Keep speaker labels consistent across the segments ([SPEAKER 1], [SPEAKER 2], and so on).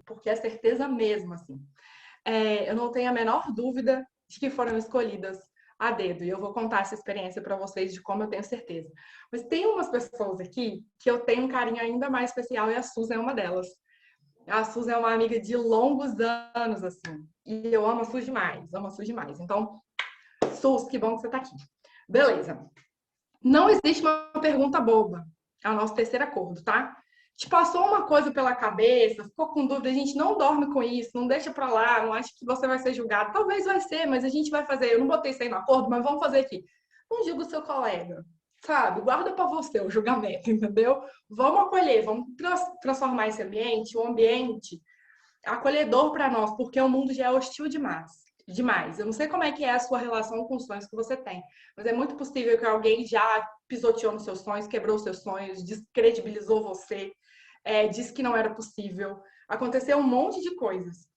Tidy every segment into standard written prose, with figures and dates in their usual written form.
[SPEAKER 1] porque é certeza mesmo, assim. Eu não tenho a menor dúvida de que foram escolhidas a dedo. E eu vou contar essa experiência para vocês de como eu tenho certeza. Mas tem umas pessoas aqui que eu tenho um carinho ainda mais especial e a Suzy é uma delas. A Suzy é uma amiga de longos anos, assim. E eu amo a Suzy demais, amo a Suzy demais. Então, Suzy, que bom que você está aqui. Beleza. Não existe uma pergunta boba. É o nosso terceiro acordo, tá? Te passou uma coisa pela cabeça, ficou com dúvida, a gente não dorme com isso, não deixa pra lá, não acha que você vai ser julgado. Talvez vai ser, mas a gente vai fazer. Eu não botei isso aí no acordo, mas vamos fazer aqui. Não julga o seu colega, sabe? Guarda pra você o julgamento, entendeu? Vamos acolher, vamos transformar esse ambiente, um ambiente acolhedor para nós, porque o mundo já é hostil demais. Eu não sei como é que é a sua relação com os sonhos que você tem, mas é muito possível que alguém já pisoteou nos seus sonhos, quebrou os seus sonhos, descredibilizou você, disse que não era possível. Aconteceu um monte de coisas.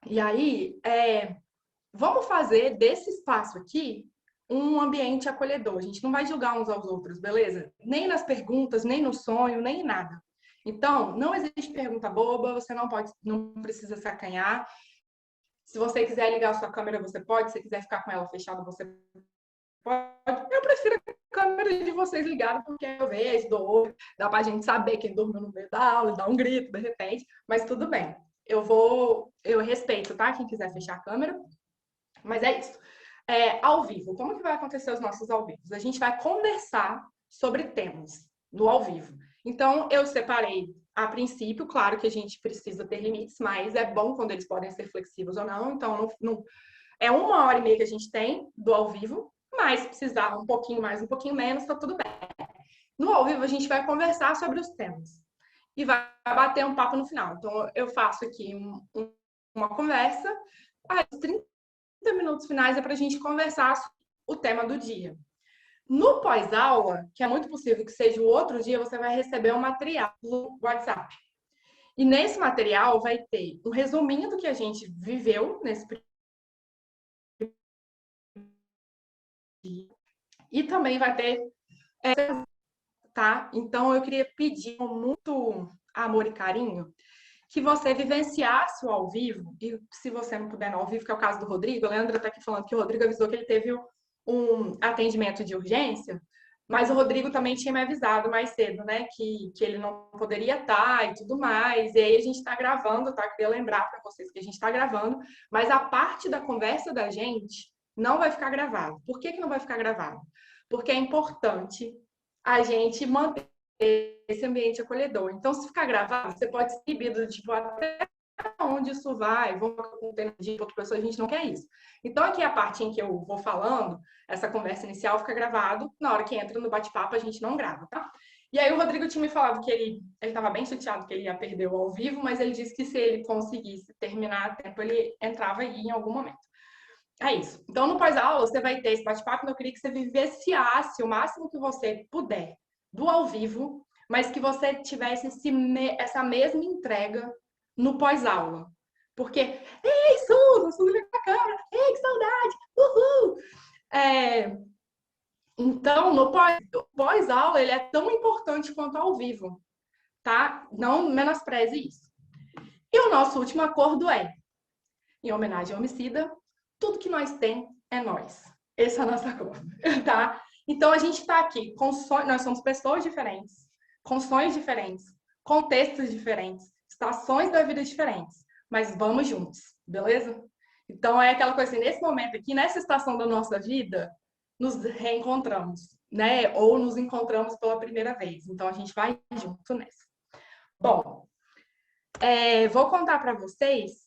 [SPEAKER 1] E aí, vamos fazer desse espaço aqui um ambiente acolhedor. A gente não vai julgar uns aos outros, beleza? Nem nas perguntas, nem no sonho, nem em nada. Então, não existe pergunta boba, você não precisa se acanhar. Se você quiser ligar a sua câmera, você pode. Se quiser ficar com ela fechada, você pode. Eu prefiro a câmera de vocês ligada, porque eu vejo, dá pra gente saber quem dormiu no meio da aula, dá um grito de repente, mas tudo bem. Eu respeito, tá? Quem quiser fechar a câmera, mas é isso. Ao vivo, como que vai acontecer os nossos ao vivo? A gente vai conversar sobre temas no ao vivo. Então, eu separei a princípio, claro que a gente precisa ter limites, mas é bom quando eles podem ser flexíveis ou não. Então, é 1 hora e meia que a gente tem do ao vivo, mas se precisar um pouquinho mais, um pouquinho menos, tá tudo bem. No ao vivo, a gente vai conversar sobre os temas e vai bater um papo no final. Então, eu faço aqui uma conversa, aí 30 minutos finais é para a gente conversar o tema do dia. No pós-aula, que é muito possível que seja o outro dia, você vai receber um material no WhatsApp. E nesse material vai ter um resuminho do que a gente viveu nesse dia. E também vai ter, tá? Então eu queria pedir com muito amor e carinho que você vivenciasse o ao vivo, e se você não puder no ao vivo, que é o caso do Rodrigo, a Leandra está aqui falando que o Rodrigo avisou que ele teve um atendimento de urgência, mas o Rodrigo também tinha me avisado mais cedo, né, que ele não poderia estar e tudo mais, e aí a gente está gravando, tá? Queria lembrar para vocês que a gente está gravando, mas a parte da conversa da gente não vai ficar gravado. Por que não vai ficar gravado? Porque é importante a gente manter esse ambiente acolhedor. Então, se ficar gravado, você pode ser inibido, tipo, até onde isso vai, vou contar de outra pessoa, a gente não quer isso. Então, aqui a parte em que eu vou falando, essa conversa inicial fica gravado, na hora que entra no bate-papo a gente não grava, tá? E aí o Rodrigo tinha me falado que ele estava bem chateado que ele ia perder o ao vivo, mas ele disse que se ele conseguisse terminar a tempo, ele entrava aí em algum momento. É isso. Então, no pós-aula, você vai ter esse bate-papo, e eu queria que você vivenciasse o máximo que você puder do ao vivo, mas que você tivesse essa mesma entrega no pós-aula. Porque, ei, Suzy liga a câmera, ei, que saudade, uhul! Então, no pós-aula, ele é tão importante quanto ao vivo, tá? Não menospreze isso. E o nosso último acordo é, em homenagem ao homicida, tudo que nós tem é nós. Esse é o nosso acordo, tá? Então, a gente está aqui com sonhos, nós somos pessoas diferentes, com sonhos diferentes, contextos diferentes, estações da vida diferentes, mas vamos juntos, beleza? Então, é aquela coisa assim, nesse momento aqui, nessa estação da nossa vida, nos reencontramos, né? Ou nos encontramos pela primeira vez. Então, a gente vai junto nessa. Bom, vou contar para vocês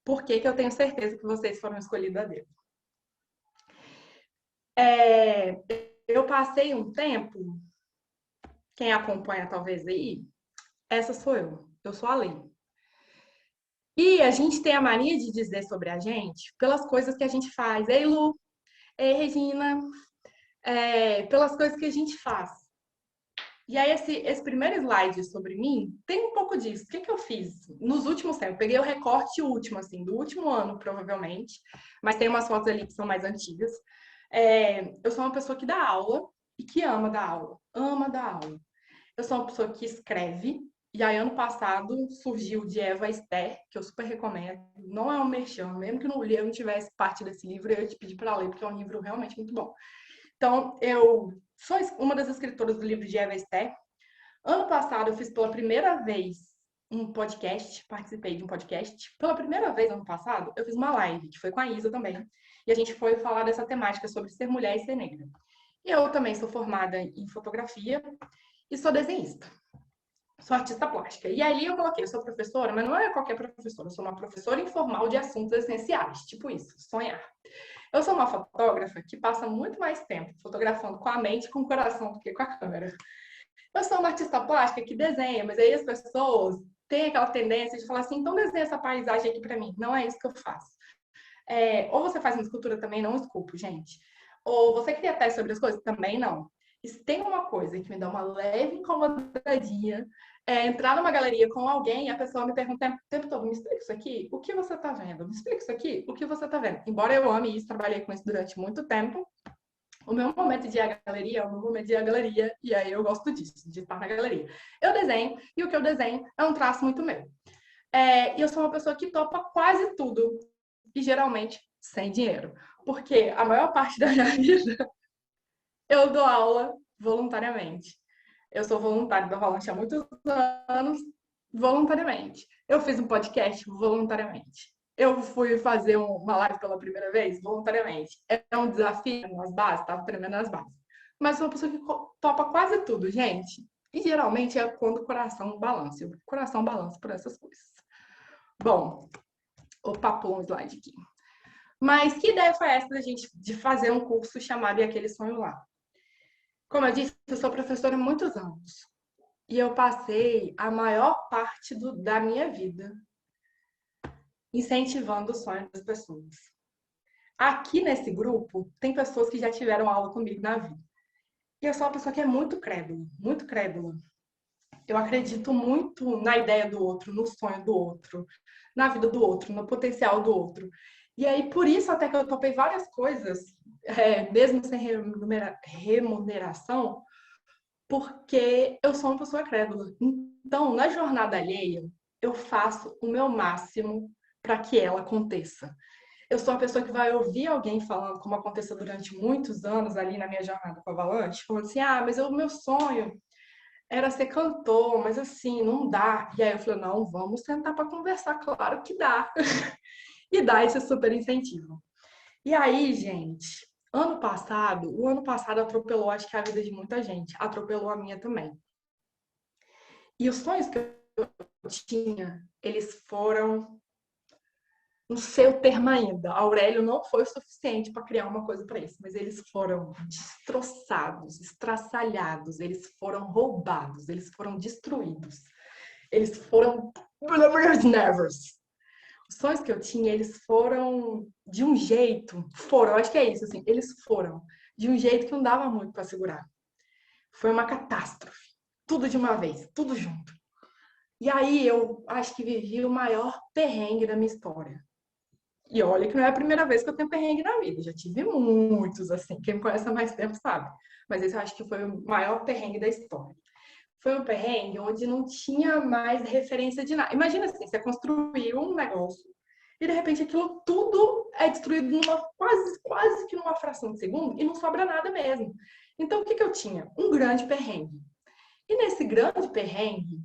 [SPEAKER 1] por que eu tenho certeza que vocês foram escolhidos a dedo. Eu passei um tempo, quem acompanha talvez aí, essa sou eu sou a Lei. E a gente tem a mania de dizer sobre a gente pelas coisas que a gente faz. Ei, Lu, ei, Regina, pelas coisas que a gente faz. E aí, esse primeiro slide sobre mim tem um pouco disso. O que eu fiz nos últimos tempos? Peguei o recorte último, assim, do último ano, provavelmente, mas tem umas fotos ali que são mais antigas. Eu sou uma pessoa que dá aula e que ama dar aula. Ama dar aula. Eu sou uma pessoa que escreve E aí, ano passado, surgiu o de Eva Esther, que eu super recomendo. Não é um merchan, mesmo que eu não tivesse parte desse livro, eu ia te pedir para ler, porque é um livro realmente muito bom. Então, eu sou uma das escritoras do livro de Eva Esther. Ano passado, eu fiz pela primeira vez um podcast, participei de um podcast. Pela primeira vez, ano passado, eu fiz uma live, que foi com a Isa também. E a gente foi falar dessa temática sobre ser mulher e ser negra. E eu também sou formada em fotografia e sou desenhista. Sou artista plástica. E ali eu coloquei, eu sou professora, mas não é qualquer professora, eu sou uma professora informal de assuntos essenciais, tipo isso, sonhar. Eu sou uma fotógrafa que passa muito mais tempo fotografando com a mente e com o coração do que com a câmera. Eu sou uma artista plástica que desenha, mas aí as pessoas têm aquela tendência de falar assim, então desenha essa paisagem aqui para mim. Não é isso que eu faço. Ou você faz uma escultura também, não esculpo, gente. Ou você cria teste sobre as coisas? Também não. E se tem uma coisa que me dá uma leve incomodadinha, é entrar numa galeria com alguém e a pessoa me pergunta o tempo todo, me explica isso aqui? O que você está vendo? Me explica isso aqui? O que você está vendo? Embora eu ame isso, trabalhei com isso durante muito tempo, o meu momento de ir à galeria é o meu momento de ir à galeria, e aí eu gosto disso, de estar na galeria. Eu desenho, e o que eu desenho é um traço muito meu. E eu sou uma pessoa que topa quase tudo, e geralmente sem dinheiro. Porque a maior parte da minha vida eu dou aula voluntariamente. Eu sou voluntária da Avalanche há muitos anos, voluntariamente. Eu fiz um podcast voluntariamente. Eu fui fazer uma live pela primeira vez voluntariamente. É um desafio nas bases, estava tremendo nas bases. Mas sou uma pessoa que topa quase tudo, gente. E geralmente é quando o coração balança. O coração balança por essas coisas. Bom, opa, pulou um slide aqui. Mas que ideia foi essa da gente de fazer um curso chamado E Aquele Sonho Lá? Como eu disse, eu sou professora há muitos anos. E eu passei a maior parte da minha vida incentivando o sonho das pessoas. Aqui nesse grupo, tem pessoas que já tiveram aula comigo na vida. E eu sou uma pessoa que é muito crédula, muito crédula. Eu acredito muito na ideia do outro, no sonho do outro, na vida do outro, no potencial do outro. E aí, por isso, até que eu topei várias coisas, mesmo sem remuneração, porque eu sou uma pessoa crédula. Então, na jornada alheia, eu faço o meu máximo para que ela aconteça. Eu sou uma pessoa que vai ouvir alguém falando, como aconteceu durante muitos anos ali na minha jornada com a Avalanche, falando assim, mas o meu sonho era ser cantor, mas assim, não dá. E aí eu falei, não, vamos sentar para conversar, claro que dá. E dá esse super incentivo. E aí, gente, o ano passado atropelou, acho que a vida de muita gente, atropelou a minha também. E os sonhos que eu tinha, eles foram, não sei o termo ainda, a Aurélio não foi o suficiente para criar uma coisa para isso, mas eles foram destroçados, estraçalhados, eles foram roubados, eles foram destruídos, eles foram nervous. Os sonhos que eu tinha, eles foram de um jeito, eu acho que é isso, assim, eles foram de um jeito que não dava muito para segurar. Foi uma catástrofe, tudo de uma vez, tudo junto. E aí eu acho que vivi o maior perrengue da minha história. E olha que não é a primeira vez que eu tenho perrengue na vida, já tive muitos, assim, quem me conhece há mais tempo sabe. Mas esse eu acho que foi o maior perrengue da história. Foi um perrengue onde não tinha mais referência de nada. Imagina assim, você construiu um negócio e de repente aquilo tudo é destruído numa quase que numa fração de segundo e não sobra nada mesmo. Então o que eu tinha? Um grande perrengue. E nesse grande perrengue,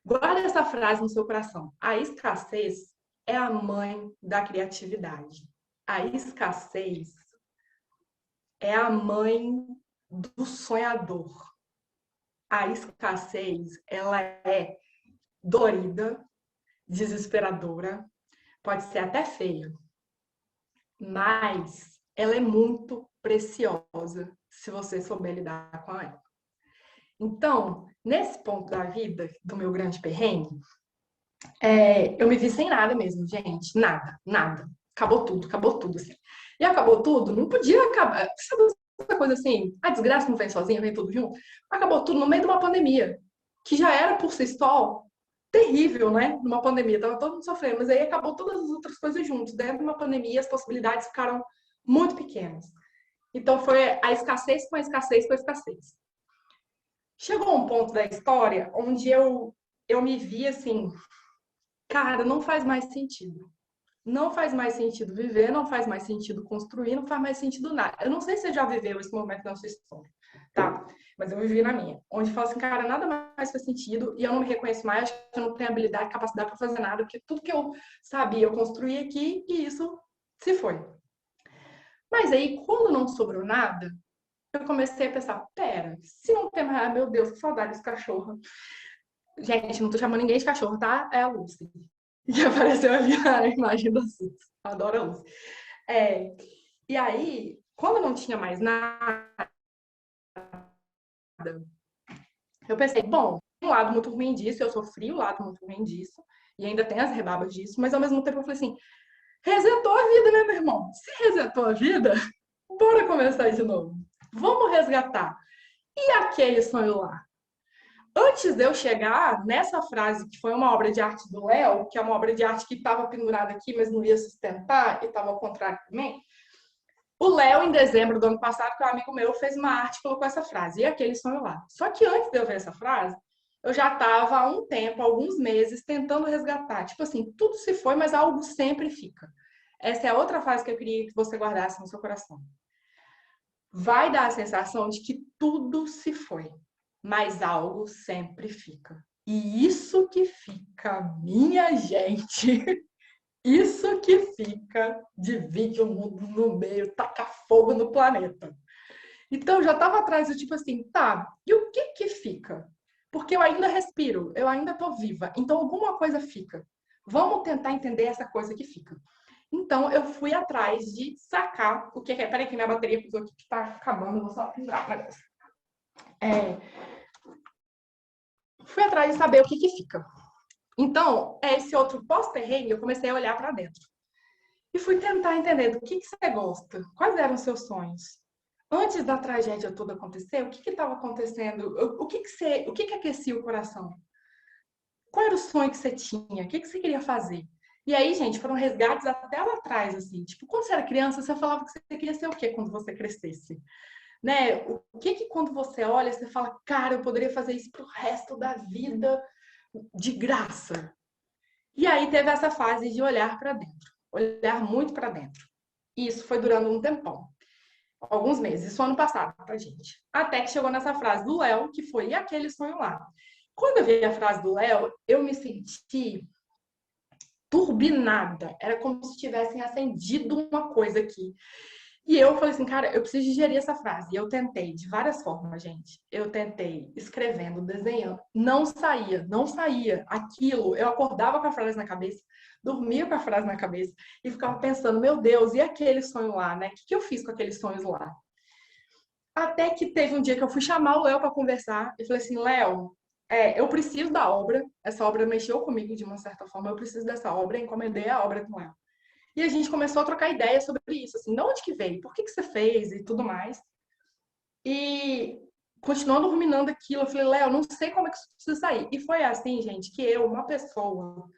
[SPEAKER 1] guarda essa frase no seu coração. A escassez é a mãe da criatividade. A escassez é a mãe do sonhador. A escassez, ela é dolorida, desesperadora, pode ser até feia, mas ela é muito preciosa se você souber lidar com ela. Então, nesse ponto da vida, do meu grande perrengue, eu me vi sem nada mesmo, gente. Nada, nada. Acabou tudo, assim. E acabou tudo, não podia acabar. Sabe essa coisa assim? A desgraça não vem sozinha, vem tudo junto. Acabou tudo no meio de uma pandemia, que já era por si só terrível, né? Numa pandemia, tava todo mundo sofrendo, mas aí acabou todas as outras coisas juntos. Dentro de uma pandemia, as possibilidades ficaram muito pequenas. Então foi a escassez com a escassez com a escassez. Chegou um ponto da história onde eu eu me vi assim, cara, não faz mais sentido. Não faz mais sentido viver, não faz mais sentido construir, não faz mais sentido nada. Eu não sei se você já viveu esse momento na sua história, tá? Mas eu vivi na minha, onde fala assim, cara, nada mais faz sentido e eu não me reconheço mais, acho que eu não tenho habilidade, capacidade para fazer nada, porque tudo que eu sabia eu construí aqui e isso se foi. Mas aí, quando não sobrou nada, eu comecei a pensar, pera, se não tem mais, meu Deus, que saudade desse cachorro. Gente, não tô chamando ninguém de cachorro, tá? É a Lucy. Que apareceu ali na imagem da Suzy. Adoro a Lucy. É, e aí, quando não tinha mais nada, eu pensei, bom, tem um lado muito ruim disso, eu sofri o lado muito ruim disso, e ainda tem as rebabas disso, mas ao mesmo tempo eu falei assim, resetou a vida, né, meu irmão? Se resetou a vida, bora começar de novo. Vamos resgatar. E aquele sonho lá? Antes de eu chegar nessa frase, que foi uma obra de arte do Léo, que é uma obra de arte que estava pendurada aqui, mas não ia sustentar, e estava ao contrário também, o Léo, em dezembro do ano passado, que é um amigo meu, fez uma arte e colocou essa frase, e aquele sonho lá. Só que antes de eu ver essa frase, eu já estava há um tempo, alguns meses, tentando resgatar. Tipo assim, tudo se foi, mas algo sempre fica. Essa é a outra frase que eu queria que você guardasse no seu coração. Vai dar a sensação de que tudo se foi, mas algo sempre fica. E isso que fica, minha gente, isso que fica, divide o mundo no meio, taca fogo no planeta. Então, eu já estava atrás do tipo assim, tá, e o que que fica? Porque eu ainda respiro, eu ainda tô viva, então alguma coisa fica. Vamos tentar entender essa coisa que fica. Então, eu fui atrás de sacar o que é. Peraí, que minha bateria pisou aqui que tá acabando, eu vou só pendurar o negócio. É, fui atrás de saber o que que fica. Então, esse outro pós-terreno, eu comecei a olhar para dentro. E fui tentar entender do que você gosta, quais eram os seus sonhos. Antes da tragédia toda acontecer, o que estava acontecendo? O que aquecia o coração? Qual era o sonho que você tinha? O que você queria fazer? E aí, gente, foram resgates até lá atrás, assim. Tipo, quando você era criança, você falava que você queria ser o quê quando você crescesse? Né? O que quando você olha, você fala, cara, eu poderia fazer isso pro resto da vida de graça. E aí teve essa fase de olhar para dentro, olhar muito para dentro. E isso foi durando um tempão, alguns meses, isso ano passado, pra gente. Até que chegou nessa frase do Léo, que foi, e aquele sonho lá? Quando eu vi a frase do Léo, eu me senti turbinada. Era como se tivessem acendido uma coisa aqui. E eu falei assim, cara, eu preciso digerir essa frase. E eu tentei de várias formas, gente. Eu tentei escrevendo, desenhando. Não saía, não saía. Aquilo, eu acordava com a frase na cabeça, dormia com a frase na cabeça e ficava pensando, meu Deus, e aquele sonho lá, né? O que eu fiz com aqueles sonhos lá? Até que teve um dia que eu fui chamar o Léo para conversar e falei assim, Léo, eu preciso da obra. Essa obra mexeu comigo de uma certa forma. Eu preciso dessa obra. Encomendei a obra com ela. E a gente começou a trocar ideias sobre isso, assim, de onde que veio, por que que você fez e tudo mais. E continuando ruminando aquilo, eu falei, Léo, não sei como é que isso precisa sair. E foi assim, gente, que eu, uma pessoa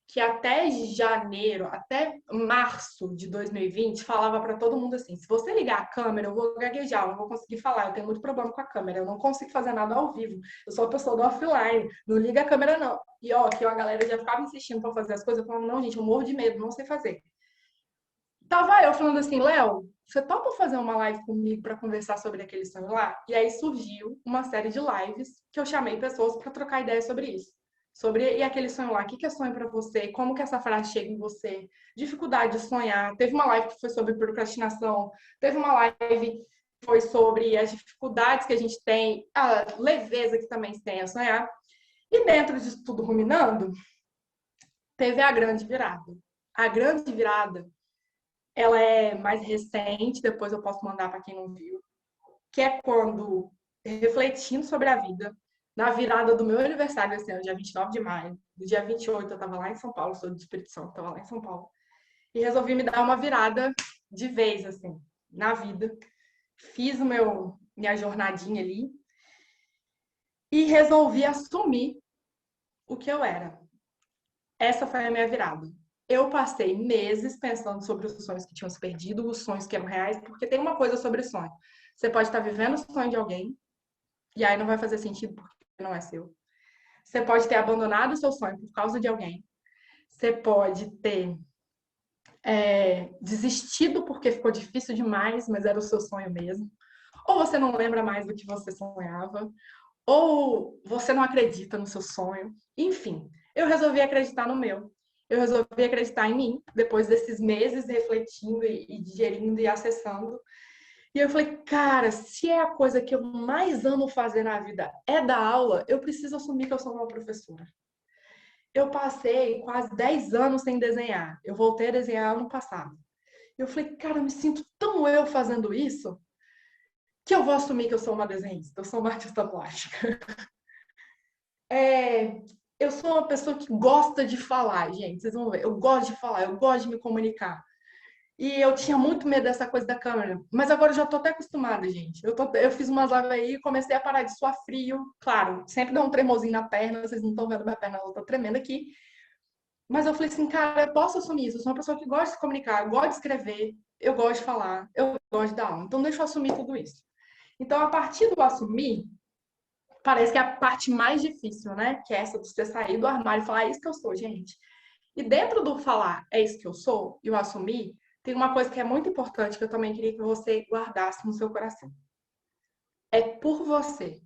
[SPEAKER 1] que até janeiro, até março de 2020, falava para todo mundo assim: se você ligar a câmera, eu vou gaguejar, eu não vou conseguir falar, eu tenho muito problema com a câmera, eu não consigo fazer nada ao vivo, eu sou a pessoa do offline, não liga a câmera não. E ó, que a galera já ficava insistindo para fazer as coisas, eu falava, não, gente, eu morro de medo, não sei fazer. Tava eu falando assim, Léo, você topa fazer uma live comigo para conversar sobre aquele sonho lá? E aí surgiu uma série de lives que eu chamei pessoas para trocar ideias sobre isso. Sobre e aquele sonho lá, o que é sonho para você? Como que essa frase chega em você? Dificuldade de sonhar. Teve uma live que foi sobre procrastinação. Teve uma live que foi sobre as dificuldades que a gente tem, a leveza que também se tem a sonhar. E dentro disso tudo ruminando, teve a grande virada. A grande virada ela é mais recente, depois eu posso mandar para quem não viu, que é quando, refletindo sobre a vida, na virada do meu aniversário esse ano, dia 29 de maio, do dia 28 eu estava lá em São Paulo, sou do Espírito Santo, estava lá em São Paulo, e resolvi me dar uma virada de vez, assim, na vida. Fiz minha jornadinha ali e resolvi assumir o que eu era. Essa foi a minha virada. Eu passei meses pensando sobre os sonhos que tinham se perdido, os sonhos que eram reais, porque tem uma coisa sobre sonho. Você pode estar vivendo o sonho de alguém, e aí não vai fazer sentido porque não é seu. Você pode ter abandonado o seu sonho por causa de alguém. Você pode ter desistido porque ficou difícil demais, mas era o seu sonho mesmo. Ou você não lembra mais do que você sonhava. Ou você não acredita no seu sonho. Enfim, eu resolvi acreditar no meu. Eu resolvi acreditar em mim, depois desses meses refletindo e digerindo e acessando. E eu falei, cara, se é a coisa que eu mais amo fazer na vida é dar aula, eu preciso assumir que eu sou uma professora. Eu passei quase 10 anos sem desenhar. Eu voltei a desenhar ano passado. Eu falei, cara, eu me sinto tão eu fazendo isso que eu vou assumir que eu sou uma desenhista, eu sou uma artista plástica. Eu sou uma pessoa que gosta de falar, gente. Vocês vão ver. Eu gosto de falar, eu gosto de me comunicar. E eu tinha muito medo dessa coisa da câmera. Mas agora eu já tô até acostumada, gente. Eu fiz umas lives aí e comecei a parar de suar frio. Claro, sempre dá um tremorzinho na perna. Vocês não estão vendo minha perna, ela tá tremendo aqui. Mas eu falei assim, cara, eu posso assumir isso. Eu sou uma pessoa que gosta de se comunicar, eu gosto de escrever, eu gosto de falar, eu gosto de dar aula. Então deixa eu assumir tudo isso. Então, a partir do assumir, parece que é a parte mais difícil, né? Que é essa de você sair do armário e falar, é isso que eu sou, gente. E dentro do falar, é isso que eu sou, e o assumir, tem uma coisa que é muito importante que eu também queria que você guardasse no seu coração. É por você.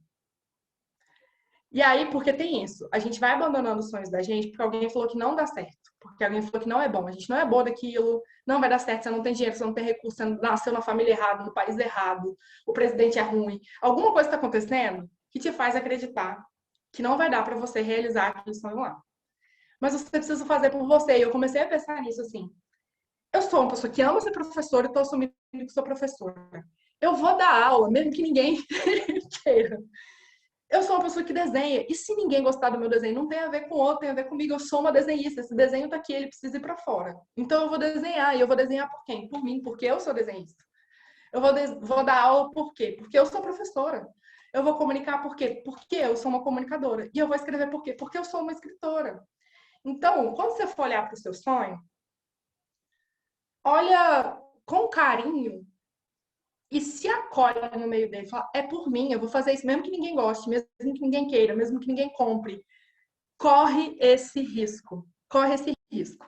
[SPEAKER 1] E aí, porque tem isso, a gente vai abandonando os sonhos da gente porque alguém falou que não dá certo, porque alguém falou que não é bom, a gente não é boa daquilo, não vai dar certo, você não tem dinheiro, você não tem recurso, você nasceu na família errada, no país errado, o presidente é ruim. Alguma coisa está acontecendo que te faz acreditar que não vai dar para você realizar aquele sonho lá. Mas você precisa fazer por você. E eu comecei a pensar nisso assim. Eu sou uma pessoa que ama ser professora e estou assumindo que sou professora. Eu vou dar aula, mesmo que ninguém queira. Eu sou uma pessoa que desenha. E se ninguém gostar do meu desenho, não tem a ver com o outro, tem a ver comigo. Eu sou uma desenhista. Esse desenho tá aqui, ele precisa ir para fora. Então eu vou desenhar. E eu vou desenhar por quem? Por mim, porque eu sou desenhista. Vou dar aula por quê? Porque eu sou professora. Eu vou comunicar por quê? Porque eu sou uma comunicadora. E eu vou escrever por quê? Porque eu sou uma escritora. Então, quando você for olhar para o seu sonho, olha com carinho e se acolhe no meio dele. Fala, é por mim, eu vou fazer isso mesmo que ninguém goste, mesmo que ninguém queira, mesmo que ninguém compre. Corre esse risco. Corre esse risco.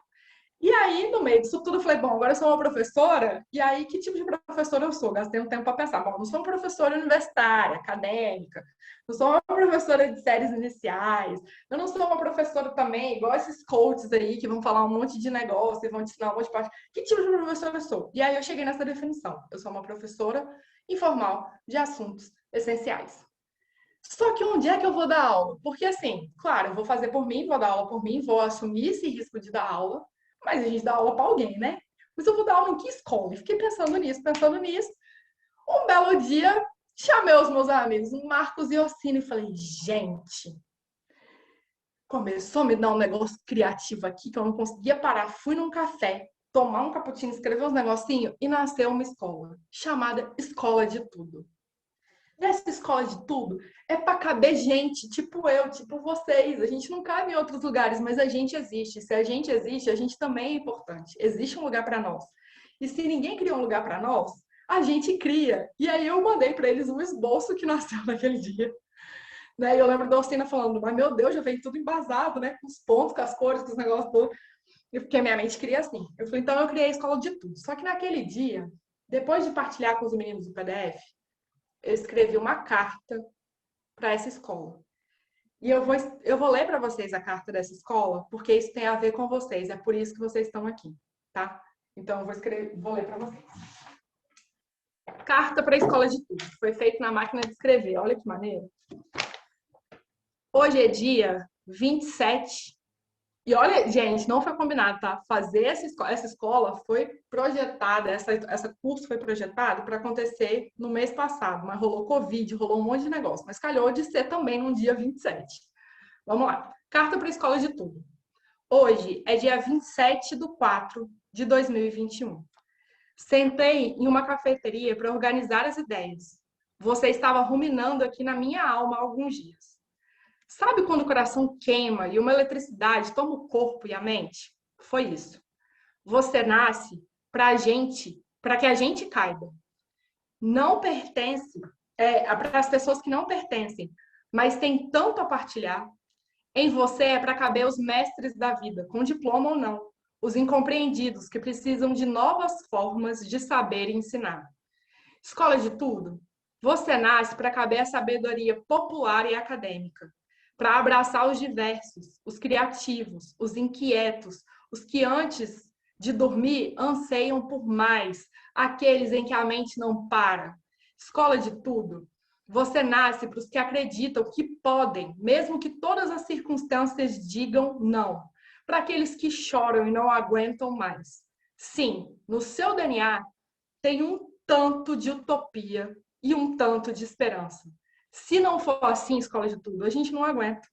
[SPEAKER 1] E aí, no meio disso tudo, eu falei, bom, agora eu sou uma professora, e aí, que tipo de professora eu sou? Gastei um tempo para pensar, bom, não sou uma professora universitária, acadêmica, não sou uma professora de séries iniciais, eu não sou uma professora também, igual esses coaches aí, que vão falar um monte de negócio, e vão te ensinar um monte de parte. Que tipo de professora eu sou? E aí eu cheguei nessa definição, eu sou uma professora informal de assuntos essenciais. Só que onde é que eu vou dar aula? Porque assim, claro, eu vou fazer por mim, vou dar aula por mim, vou assumir esse risco de dar aula, mas a gente dá aula para alguém, né? Mas eu vou dar aula em que escola? E fiquei pensando nisso, pensando nisso. Um belo dia, chamei os meus amigos, o Marcos e Orsino, e falei, gente, começou a me dar um negócio criativo aqui que eu não conseguia parar. Fui num café, tomar um cappuccino, escrever uns negocinhos e nasceu uma escola, chamada Escola de Tudo. Nessa escola de tudo é para caber gente, tipo eu, tipo vocês. A gente não cabe em outros lugares, mas a gente existe. Se a gente a gente também é importante. Existe um lugar para nós. E se ninguém cria um lugar para nós, a gente cria. E aí eu mandei para eles um esboço que nasceu naquele dia. Né? E eu lembro da Orsina falando, mas meu Deus, já veio tudo embasado, né? Com os pontos, com as cores, com os negócios todos. Porque minha mente cria assim. Eu falei, então eu criei a escola de tudo. Só que naquele dia, depois de partilhar com os meninos o PDF, eu escrevi uma carta para essa escola. E eu vou ler para vocês a carta dessa escola, porque isso tem a ver com vocês, é por isso que vocês estão aqui, tá? Então eu vou ler para vocês. Carta para a escola de tudo. Foi feito na máquina de escrever. Olha que maneiro. Hoje é dia 27. E olha, gente, não foi combinado, tá? Fazer essa escola foi projetada, essa curso foi projetado para acontecer no mês passado, mas rolou Covid, rolou um monte de negócio, mas calhou de ser também no dia 27. Vamos lá. Carta para a escola de tudo. Hoje é dia 27/4/2021. Sentei em uma cafeteria para organizar as ideias. Você estava ruminando aqui na minha alma há alguns dias. Sabe quando o coração queima e uma eletricidade toma o corpo e a mente? Foi isso. Você nasce para que a gente caiba. Não pertence para as pessoas que não pertencem, mas tem tanto a partilhar. Em você é para caber os mestres da vida, com diploma ou não, os incompreendidos que precisam de novas formas de saber e ensinar. Escola de tudo. Você nasce para caber a sabedoria popular e acadêmica, para abraçar os diversos, os criativos, os inquietos, os que antes de dormir anseiam por mais, aqueles em que a mente não para. Escola de tudo. Você nasce para os que acreditam que podem, mesmo que todas as circunstâncias digam não. Para aqueles que choram e não aguentam mais. Sim, no seu DNA tem um tanto de utopia e um tanto de esperança. Se não for assim, escola de tudo, a gente não aguenta.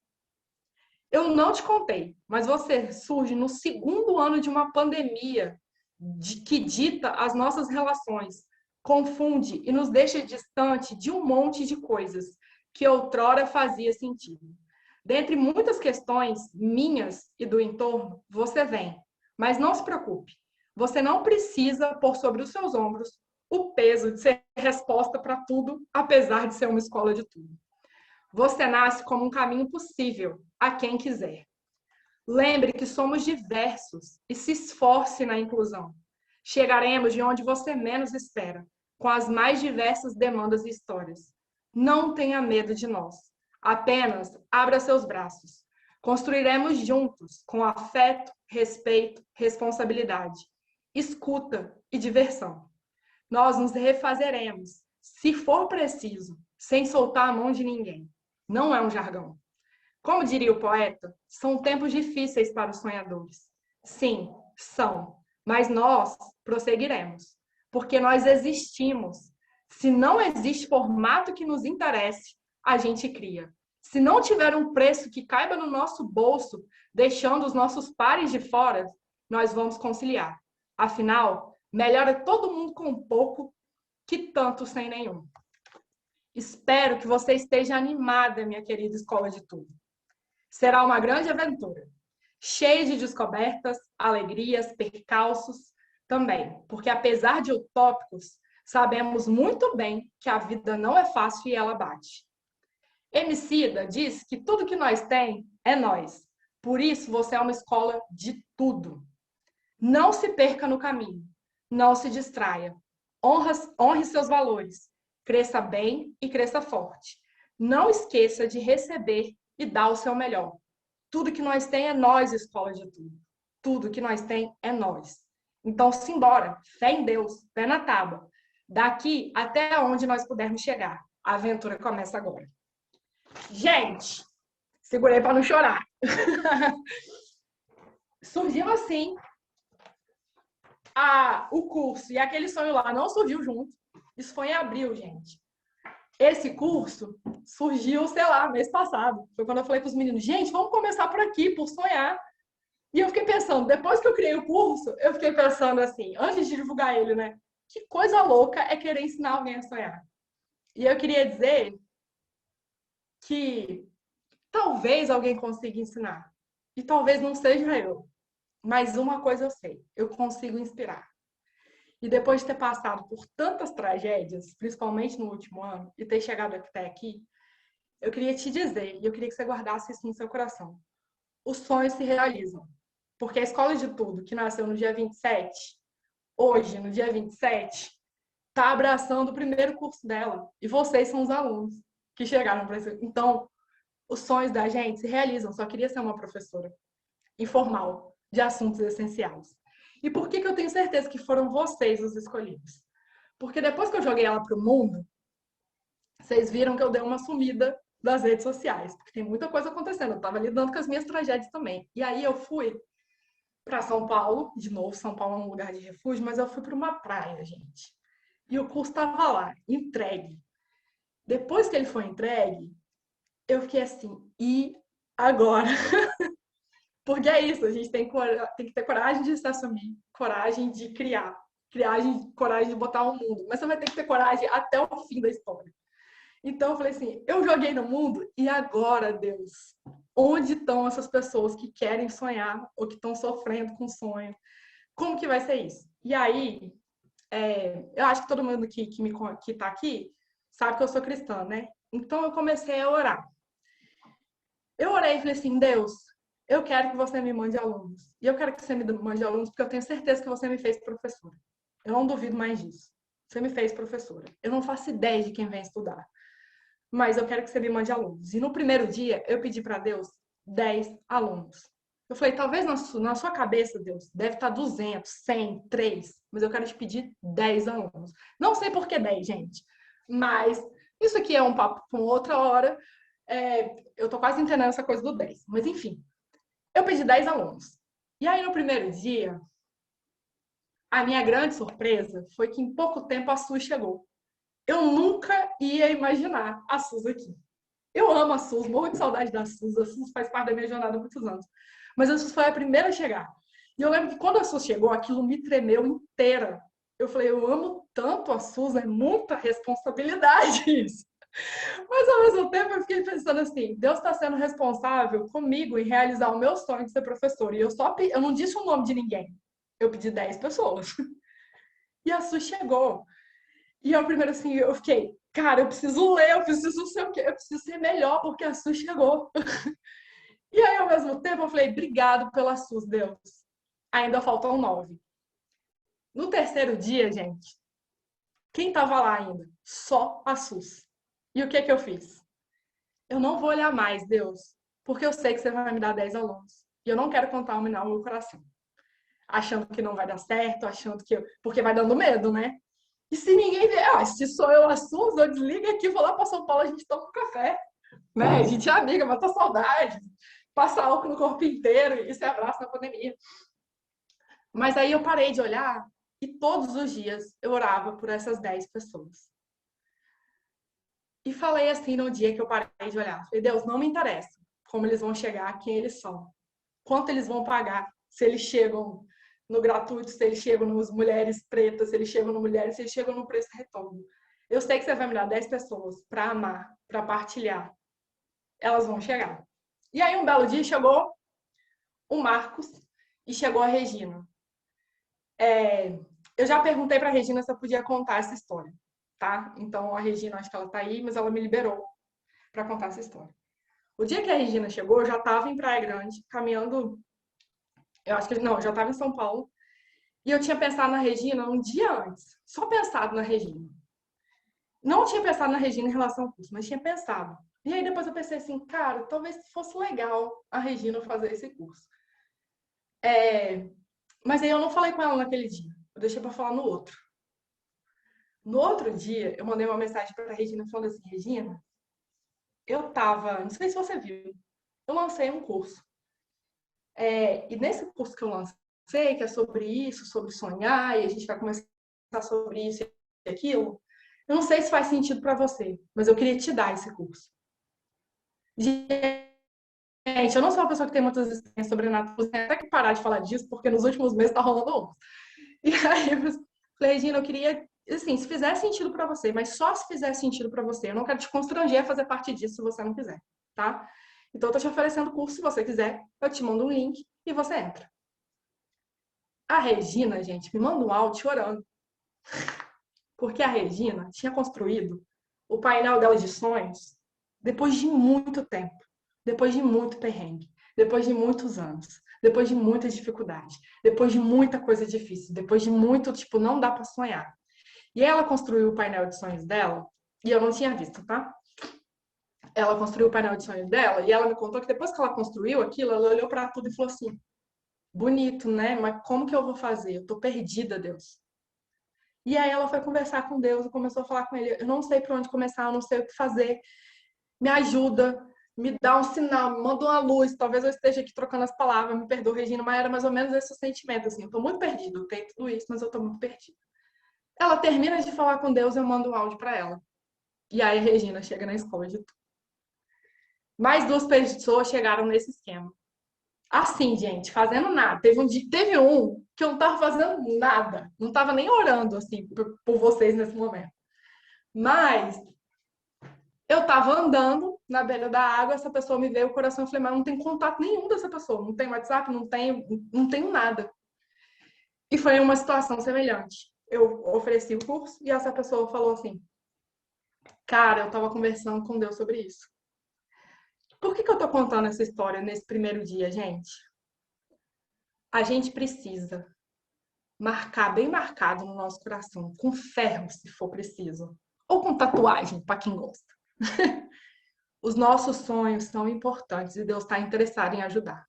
[SPEAKER 1] Eu não te contei, mas você surge no segundo ano de uma pandemia que dita as nossas relações, confunde e nos deixa distante de um monte de coisas que outrora fazia sentido. Dentre muitas questões minhas e do entorno, você vem. Mas não se preocupe, você não precisa pôr sobre os seus ombros o peso de ser resposta para tudo, apesar de ser uma escola de tudo. Você nasce como um caminho possível a quem quiser. Lembre que somos diversos e se esforce na inclusão. Chegaremos de onde você menos espera, com as mais diversas demandas e histórias. Não tenha medo de nós. Apenas abra seus braços. Construiremos juntos, com afeto, respeito, responsabilidade, escuta e diversão. Nós nos refazeremos, se for preciso, sem soltar a mão de ninguém. Não é um jargão. Como diria o poeta, são tempos difíceis para os sonhadores. Sim, são, mas nós prosseguiremos, porque nós existimos. Se não existe formato que nos interesse, a gente cria. Se não tiver um preço que caiba no nosso bolso, deixando os nossos pares de fora, nós vamos conciliar. Afinal, melhor é todo mundo com pouco que tanto sem nenhum. Espero que você esteja animada, minha querida escola de tudo. Será uma grande aventura, cheia de descobertas, alegrias, percalços também, porque apesar de utópicos, sabemos muito bem que a vida não é fácil e ela bate. Emicida diz que tudo que nós tem é nós. Por isso você é uma escola de tudo. Não se perca no caminho, não se distraia. Honre seus valores, cresça bem e cresça forte. Não esqueça de receber e dar o seu melhor. Tudo que nós tem é nós, escola de tudo. Tudo que nós tem é nós. Então, simbora, fé em Deus, pé na tábua. Daqui até onde nós pudermos chegar. A aventura começa agora. Gente, segurei para não chorar. Surgiu assim o curso e aquele sonho lá não surgiu junto. Isso foi em abril, gente. Esse curso surgiu, sei lá, mês passado. Foi quando eu falei para os meninos, gente, vamos começar por aqui, por sonhar. E eu fiquei pensando, depois que eu criei o curso, eu fiquei pensando assim, antes de divulgar ele, né? Que coisa louca é querer ensinar alguém a sonhar. E eu queria dizer que talvez alguém consiga ensinar. E talvez não seja eu. Mas uma coisa eu sei, eu consigo inspirar. E depois de ter passado por tantas tragédias, principalmente no último ano, e ter chegado até aqui, eu queria te dizer, e eu queria que você guardasse isso no seu coração. Os sonhos se realizam. Porque a Escola de Tudo, que nasceu no dia 27, hoje, no dia 27, está abraçando o primeiro curso dela. E vocês são os alunos que chegaram para isso. Então, os sonhos da gente se realizam. Só queria ser uma professora informal de assuntos essenciais. E por que eu tenho certeza que foram vocês os escolhidos? Porque depois que eu joguei ela para o mundo, vocês viram que eu dei uma sumida das redes sociais, porque tem muita coisa acontecendo. Eu estava lidando com as minhas tragédias também. E aí eu fui para São Paulo, de novo, São Paulo é um lugar de refúgio, mas eu fui para uma praia, gente. E o curso estava lá, entregue. Depois que ele foi entregue, eu fiquei assim, e agora? Porque é isso, a gente tem que ter coragem de se assumir, coragem de criar, coragem de botar o mundo. Mas você vai ter que ter coragem até o fim da história. Então eu falei assim, eu joguei no mundo e agora, Deus, onde estão essas pessoas que querem sonhar ou que estão sofrendo com sonho? Como que vai ser isso? E aí, eu acho que todo mundo que tá aqui sabe que eu sou cristã, né? Então eu comecei a orar. Eu orei e falei assim, Deus, eu quero que você me mande alunos. E eu quero que você me mande alunos porque eu tenho certeza que você me fez professora. Eu não duvido mais disso. Você me fez professora. Eu não faço ideia de quem vem estudar, mas eu quero que você me mande alunos. E no primeiro dia, eu pedi para Deus 10 alunos. Eu falei, talvez na sua cabeça, Deus, deve estar 200, 100, 3, mas eu quero te pedir 10 alunos. Não sei por que 10, gente, mas isso aqui é um papo com outra hora. Eu tô quase entendendo essa coisa do 10, mas enfim. Eu pedi 10 alunos. E aí, no primeiro dia, a minha grande surpresa foi que em pouco tempo a SUS chegou. Eu nunca ia imaginar a SUS aqui. Eu amo a SUS, morro de saudade da SUS. A SUS faz parte da minha jornada há muitos anos. Mas a SUS foi a primeira a chegar. E eu lembro que quando a SUS chegou, aquilo me tremeu inteira. Eu falei, eu amo tanto a SUS, é muita responsabilidade isso. Mas ao mesmo tempo eu fiquei pensando assim, Deus está sendo responsável comigo em realizar o meu sonho de ser professor. E eu não disse o nome de ninguém. Eu pedi 10 pessoas. E a SUS chegou. E eu primeiro assim, eu fiquei, cara, eu preciso ler, eu preciso ser o quê? Eu preciso ser melhor porque a SUS chegou. E aí, ao mesmo tempo, eu falei, obrigado pela SUS, Deus. Ainda faltam 9. No terceiro dia, gente, quem tava lá ainda? Só a SUS. E o que que eu fiz? Eu não vou olhar mais, Deus, porque eu sei que você vai me dar 10 alunos. E eu não quero contaminar o meu coração. Achando que não vai dar certo, achando que. Porque vai dando medo, né? E se ninguém vê, se sou eu a SUS, eu desligo aqui, vou lá para São Paulo, a gente toma um café. Né? A gente é amiga, mata saudade. Passa álcool no corpo inteiro e se abraça na pandemia. Mas aí eu parei de olhar e todos os dias eu orava por essas 10 pessoas. E falei assim no dia que eu parei de olhar. Falei, Deus, não me interessa como eles vão chegar, quem eles são. Quanto eles vão pagar, se eles chegam no gratuito, se eles chegam nas mulheres pretas, se eles chegam no mulheres, se eles chegam no preço retorno. Eu sei que você vai me dar 10 pessoas para amar, para partilhar. Elas vão chegar. E aí um belo dia chegou o Marcos e chegou a Regina. Eu já perguntei para a Regina se eu podia contar essa história, tá? Então a Regina, acho que ela tá aí, mas ela me liberou para contar essa história. O dia que a Regina chegou, eu já estava em Praia Grande, caminhando. Eu acho que não, eu já estava em São Paulo. E eu tinha pensado na Regina um dia antes. Só pensado na Regina. Não tinha pensado na Regina em relação ao curso, mas tinha pensado. E aí depois eu pensei assim, cara, talvez fosse legal a Regina fazer esse curso. Mas aí eu não falei com ela naquele dia. Eu deixei para falar no outro. No outro dia, eu mandei uma mensagem para a Regina falando assim, Regina, eu tava, não sei se você viu, eu lancei um curso. E nesse curso que eu lancei, que é sobre isso, sobre sonhar, e a gente vai começar sobre isso e aquilo, eu não sei se faz sentido para você, mas eu queria te dar esse curso. Gente, eu não sou uma pessoa que tem muitas experiências sobrenaturais, tenho até que parar de falar disso, porque nos últimos meses tá rolando um. E aí eu falei, Regina, eu queria, assim, se fizer sentido para você, mas só se fizer sentido para você. Eu não quero te constranger a fazer parte disso se você não quiser, tá? Então eu tô te oferecendo o curso, se você quiser, eu te mando um link e você entra. A Regina, gente, me manda um áudio chorando, porque a Regina tinha construído o painel dela de sonhos depois de muito tempo, depois de muito perrengue, depois de muitos anos, depois de muita dificuldade, depois de muita coisa difícil, depois de muito, tipo, não dá para sonhar. E ela construiu o painel de sonhos dela, e eu não tinha visto, tá? Ela construiu o painel de sonhos dela, e ela me contou que depois que ela construiu aquilo, ela olhou para tudo e falou assim: bonito, né? Mas como que eu vou fazer? Eu tô perdida, Deus. E aí ela foi conversar com Deus e começou a falar com ele: eu não sei por onde começar, eu não sei o que fazer. Me ajuda, me dá um sinal, me manda uma luz. Talvez eu esteja aqui trocando as palavras, me perdoa, Regina, mas era mais ou menos esse sentimento, assim. Eu tô muito perdida, eu tenho tudo isso, mas eu tô muito perdida. Ela termina de falar com Deus, eu mando um áudio para ela. E aí a Regina chega na escola de tudo. Mais duas pessoas chegaram nesse esquema. Assim, gente, fazendo nada. Teve um que eu não tava fazendo nada. Não tava nem orando, assim, por vocês nesse momento. Mas eu tava andando na beira da água, essa pessoa me veio o coração, eu falei, mas não tem contato nenhum dessa pessoa. Não tem WhatsApp, não tenho nada. E foi uma situação semelhante. Eu ofereci o curso e essa pessoa falou assim, cara, eu tava conversando com Deus sobre isso. Por que eu tô contando essa história nesse primeiro dia, gente? A gente precisa marcar bem marcado no nosso coração, com ferro, se for preciso, ou com tatuagem, para quem gosta. Os nossos sonhos são importantes e Deus está interessado em ajudar.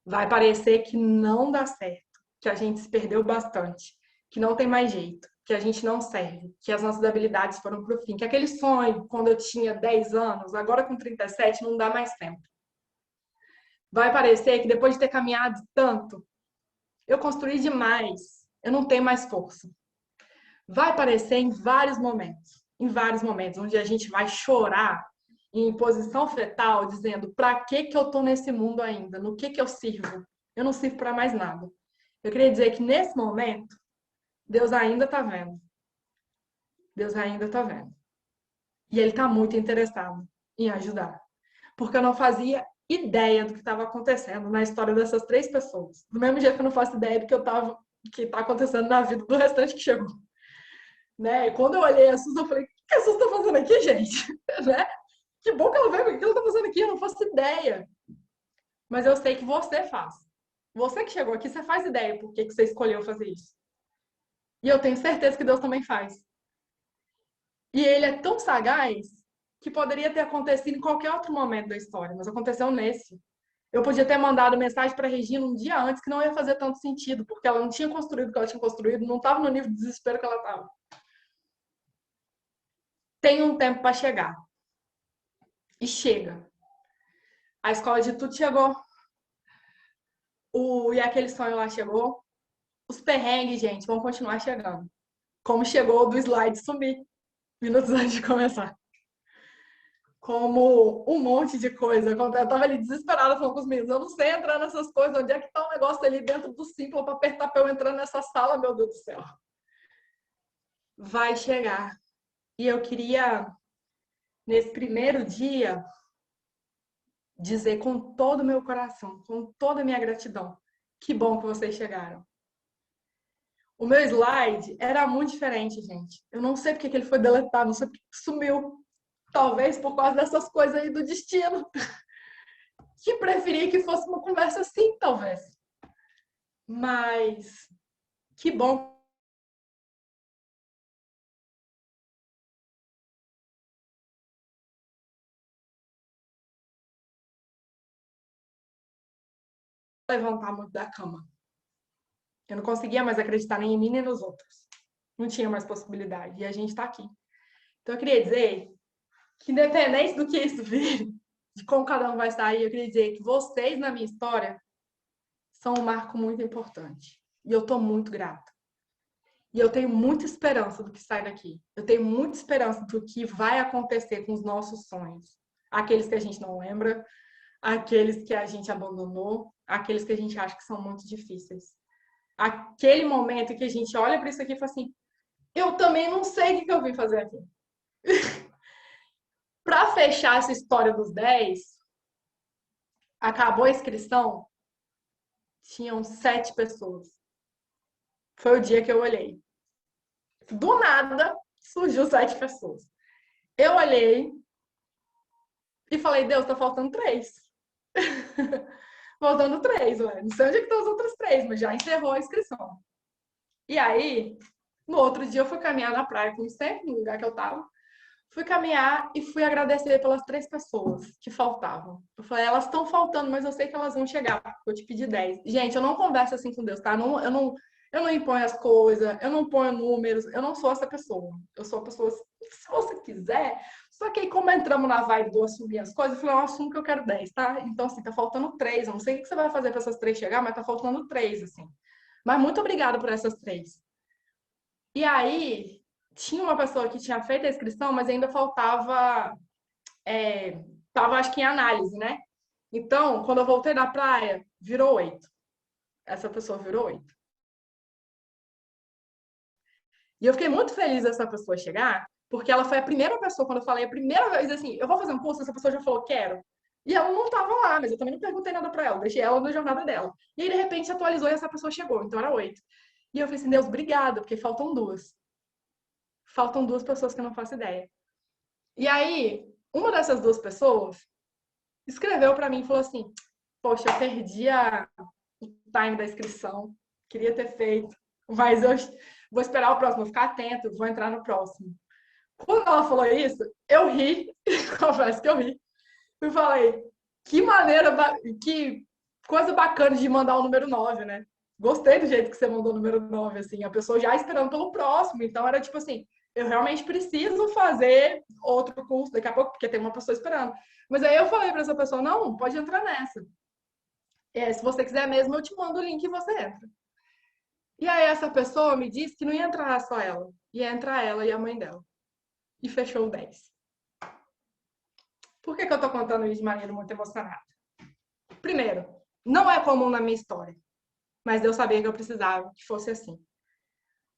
[SPEAKER 1] Vai parecer que não dá certo, que a gente se perdeu bastante, que não tem mais jeito, que a gente não serve, que as nossas habilidades foram para o fim, que aquele sonho, quando eu tinha 10 anos, agora com 37, não dá mais tempo. Vai parecer que depois de ter caminhado tanto, eu construí demais, eu não tenho mais força. Vai parecer em vários momentos, onde a gente vai chorar em posição fetal, dizendo: para que eu tô nesse mundo ainda? No que eu sirvo? Eu não sirvo para mais nada. Eu queria dizer que nesse momento, Deus ainda está vendo. Deus ainda está vendo. E Ele está muito interessado em ajudar. Porque eu não fazia ideia do que estava acontecendo na história dessas 3 pessoas. Do mesmo jeito que eu não faço ideia do que está acontecendo na vida do restante que chegou. Né? E quando eu olhei a Susan, eu falei: o que a Susan está fazendo aqui, gente? Né? Que bom que ela veio, o que ela está fazendo aqui? Eu não faço ideia. Mas eu sei que você faz. Você que chegou aqui, você faz ideia por que você escolheu fazer isso. E eu tenho certeza que Deus também faz. E ele é tão sagaz que poderia ter acontecido em qualquer outro momento da história, mas aconteceu nesse. Eu podia ter mandado mensagem para Regina um dia antes que não ia fazer tanto sentido, porque ela não tinha construído o que ela tinha construído, não estava no nível de desespero que ela estava. Tem um tempo para chegar. E chega. A escola de tudo chegou. E aquele sonho lá chegou. Os perrengues, gente, vão continuar chegando. Como chegou do slide sumir minutos antes de começar. Como um monte de coisa. Eu tava ali desesperada falando com os meninos. Eu não sei entrar nessas coisas. Onde é que tá o negócio ali dentro do Simpla para apertar para eu entrar nessa sala, meu Deus do céu? Vai chegar. E eu queria, nesse primeiro dia, dizer com todo o meu coração, com toda a minha gratidão, que bom que vocês chegaram. O meu slide era muito diferente, gente. Eu não sei porque que ele foi deletado, não sei porque sumiu. Talvez por causa dessas coisas aí do destino. Que preferia que fosse uma conversa assim, talvez. Mas que bom levantar muito da cama. Eu não conseguia mais acreditar nem em mim nem nos outros. Não tinha mais possibilidade. E a gente está aqui. Então eu queria dizer que, independente do que isso vir, de como cada um vai sair, eu queria dizer que vocês, na minha história, são um marco muito importante. E eu estou muito grata. E eu tenho muita esperança do que sai daqui. Eu tenho muita esperança do que vai acontecer com os nossos sonhos. Aqueles que a gente não lembra, aqueles que a gente abandonou, aqueles que a gente acha que são muito difíceis. Aquele momento que a gente olha para isso aqui e fala assim: eu também não sei o que eu vim fazer aqui. Para fechar essa história dos 10, acabou a inscrição, tinham 7 pessoas. Foi o dia que eu olhei. Do nada, surgiu 7 pessoas. Eu olhei e falei: Deus, tá faltando 3. Faltando 3, ué. Não sei onde é que estão as outras 3, mas já encerrou a inscrição. E aí, no outro dia, eu fui caminhar na praia, como sempre, no lugar que eu tava. Fui caminhar e fui agradecer pelas 3 pessoas que faltavam. Eu falei: elas estão faltando, mas eu sei que elas vão chegar, porque eu te pedi 10. Gente, eu não converso assim com Deus, tá? Eu não imponho as coisas, eu não ponho números, eu não sou essa pessoa. Eu sou a pessoa, se você quiser. Só que aí, como entramos na vibe do assumir as coisas, eu falei: eu assumo que eu quero 10, tá? Então, assim, tá faltando 3. Eu não sei o que você vai fazer para essas 3 chegar, mas tá faltando 3, assim. Mas muito obrigada por essas 3. E aí, tinha uma pessoa que tinha feito a inscrição, mas ainda faltava, tava acho que em análise, né? Então, quando eu voltei da praia, virou 8. Essa pessoa virou 8. E eu fiquei muito feliz dessa pessoa chegar, porque ela foi a primeira pessoa, quando eu falei a primeira vez assim: eu vou fazer um curso, essa pessoa já falou: quero. E ela não estava lá, mas eu também não perguntei nada para ela, deixei ela na jornada dela. E aí, de repente, atualizou e essa pessoa chegou, então era 8. E eu falei assim: Deus, obrigada, porque faltam 2. Faltam 2 pessoas que eu não faço ideia. E aí, uma dessas duas pessoas escreveu para mim e falou assim: poxa, eu perdi o time da inscrição, queria ter feito, mas eu vou esperar o próximo, vou ficar atento, vou entrar no próximo. Quando ela falou isso, eu ri, confesso que eu ri, e falei: que maneira, que coisa bacana de mandar o número 9, né? Gostei do jeito que você mandou o número 9, assim, a pessoa já esperando pelo próximo, então era tipo assim, eu realmente preciso fazer outro curso daqui a pouco, porque tem uma pessoa esperando. Mas aí eu falei para essa pessoa: não, pode entrar nessa. Se você quiser mesmo, eu te mando o link e você entra. E aí essa pessoa me disse que não ia entrar só ela, ia entrar ela e a mãe dela. E fechou o 10. Por que eu tô contando isso de maneira muito emocionada? Primeiro, não é comum na minha história, mas eu sabia que eu precisava que fosse assim.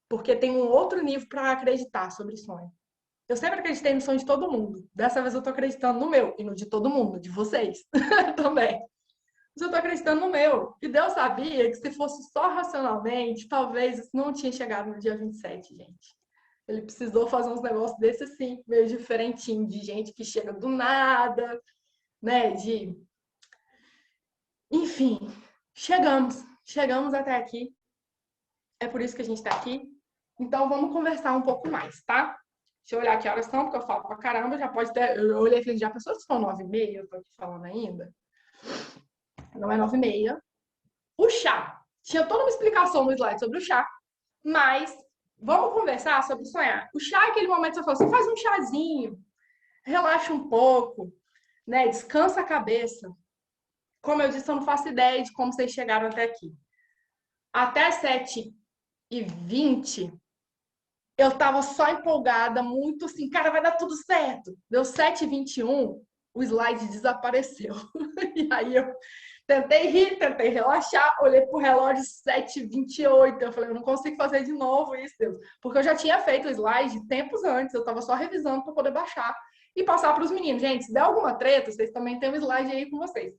[SPEAKER 1] Porque tem um outro nível para acreditar sobre sonho. Eu sempre acreditei no sonho de todo mundo. Dessa vez eu tô acreditando no meu e no de todo mundo, de vocês também. Mas eu tô acreditando no meu. E Deus sabia que se fosse só racionalmente, talvez isso não tinha chegado no dia 27, gente. Ele precisou fazer uns negócios desses assim, meio diferentinho, de gente que chega do nada, né? Enfim, chegamos até aqui. É por isso que a gente está aqui. Então vamos conversar um pouco mais, tá? Deixa eu olhar que horas são, porque eu falo pra caramba, já pode ter. Eu olhei e falei: já pensou se for 9h30? Eu tô aqui falando ainda. Não é 9h30. O chá. Tinha toda uma explicação no slide sobre o chá, mas vamos conversar sobre sonhar. O chá é aquele momento que você fala: você faz um chazinho, relaxa um pouco, né? Descansa a cabeça. Como eu disse, eu não faço ideia de como vocês chegaram até aqui. Até 7h20, eu tava só empolgada, muito assim, cara, vai dar tudo certo. Deu 7h21, o slide desapareceu. E aí eu tentei rir, tentei relaxar, olhei pro relógio 7h28. Eu falei: eu não consigo fazer de novo isso, Deus. Porque eu já tinha feito o slide tempos antes, eu tava só revisando para poder baixar e passar para os meninos. Gente, se der alguma treta, vocês também têm um slide aí com vocês.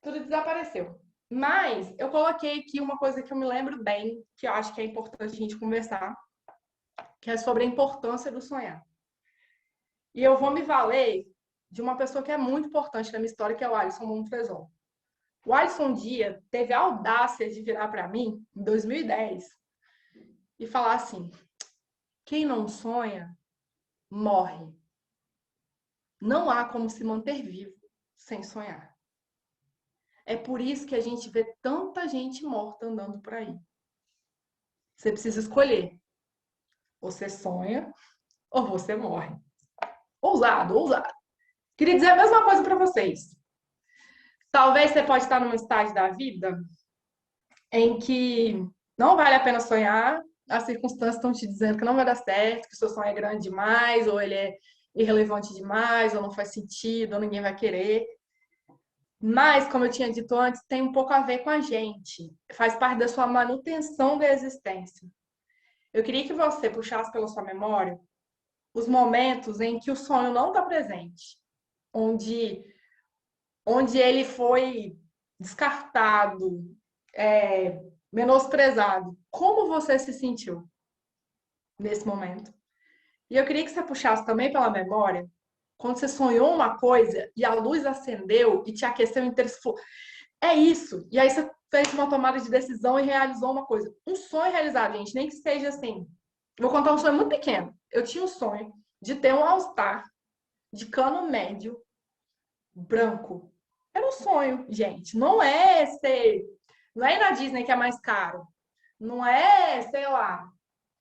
[SPEAKER 1] Tudo desapareceu. Mas eu coloquei aqui uma coisa que eu me lembro bem, que eu acho que é importante a gente conversar, que é sobre a importância do sonhar. E eu vou me valer de uma pessoa que é muito importante na minha história, que é o Alisson Montrezol. O Alisson um dia teve a audácia de virar para mim, em 2010, e falar assim: quem não sonha, morre. Não há como se manter vivo sem sonhar. É por isso que a gente vê tanta gente morta andando por aí. Você precisa escolher. Você sonha ou você morre. Ousado, ousado. Queria dizer a mesma coisa para vocês. Talvez você pode estar num estágio da vida em que não vale a pena sonhar, as circunstâncias estão te dizendo que não vai dar certo, que o seu sonho é grande demais, ou ele é irrelevante demais, ou não faz sentido, ou ninguém vai querer. Mas, como eu tinha dito antes, tem um pouco a ver com a gente. Faz parte da sua manutenção da existência. Eu queria que você puxasse pela sua memória os momentos em que o sonho não está presente, onde, onde ele foi descartado, menosprezado. Como você se sentiu nesse momento? E eu queria que você puxasse também pela memória quando você sonhou uma coisa e a luz acendeu e te aqueceu inteiro. Você falou: é isso. E aí você fez uma tomada de decisão e realizou uma coisa. Um sonho realizado, gente, nem que seja assim. Vou contar um sonho muito pequeno. Eu tinha um sonho de ter um All-Star de cano médio branco. Era um sonho, gente. Não é ser. Não é ir na Disney que é mais caro. Não é, sei lá.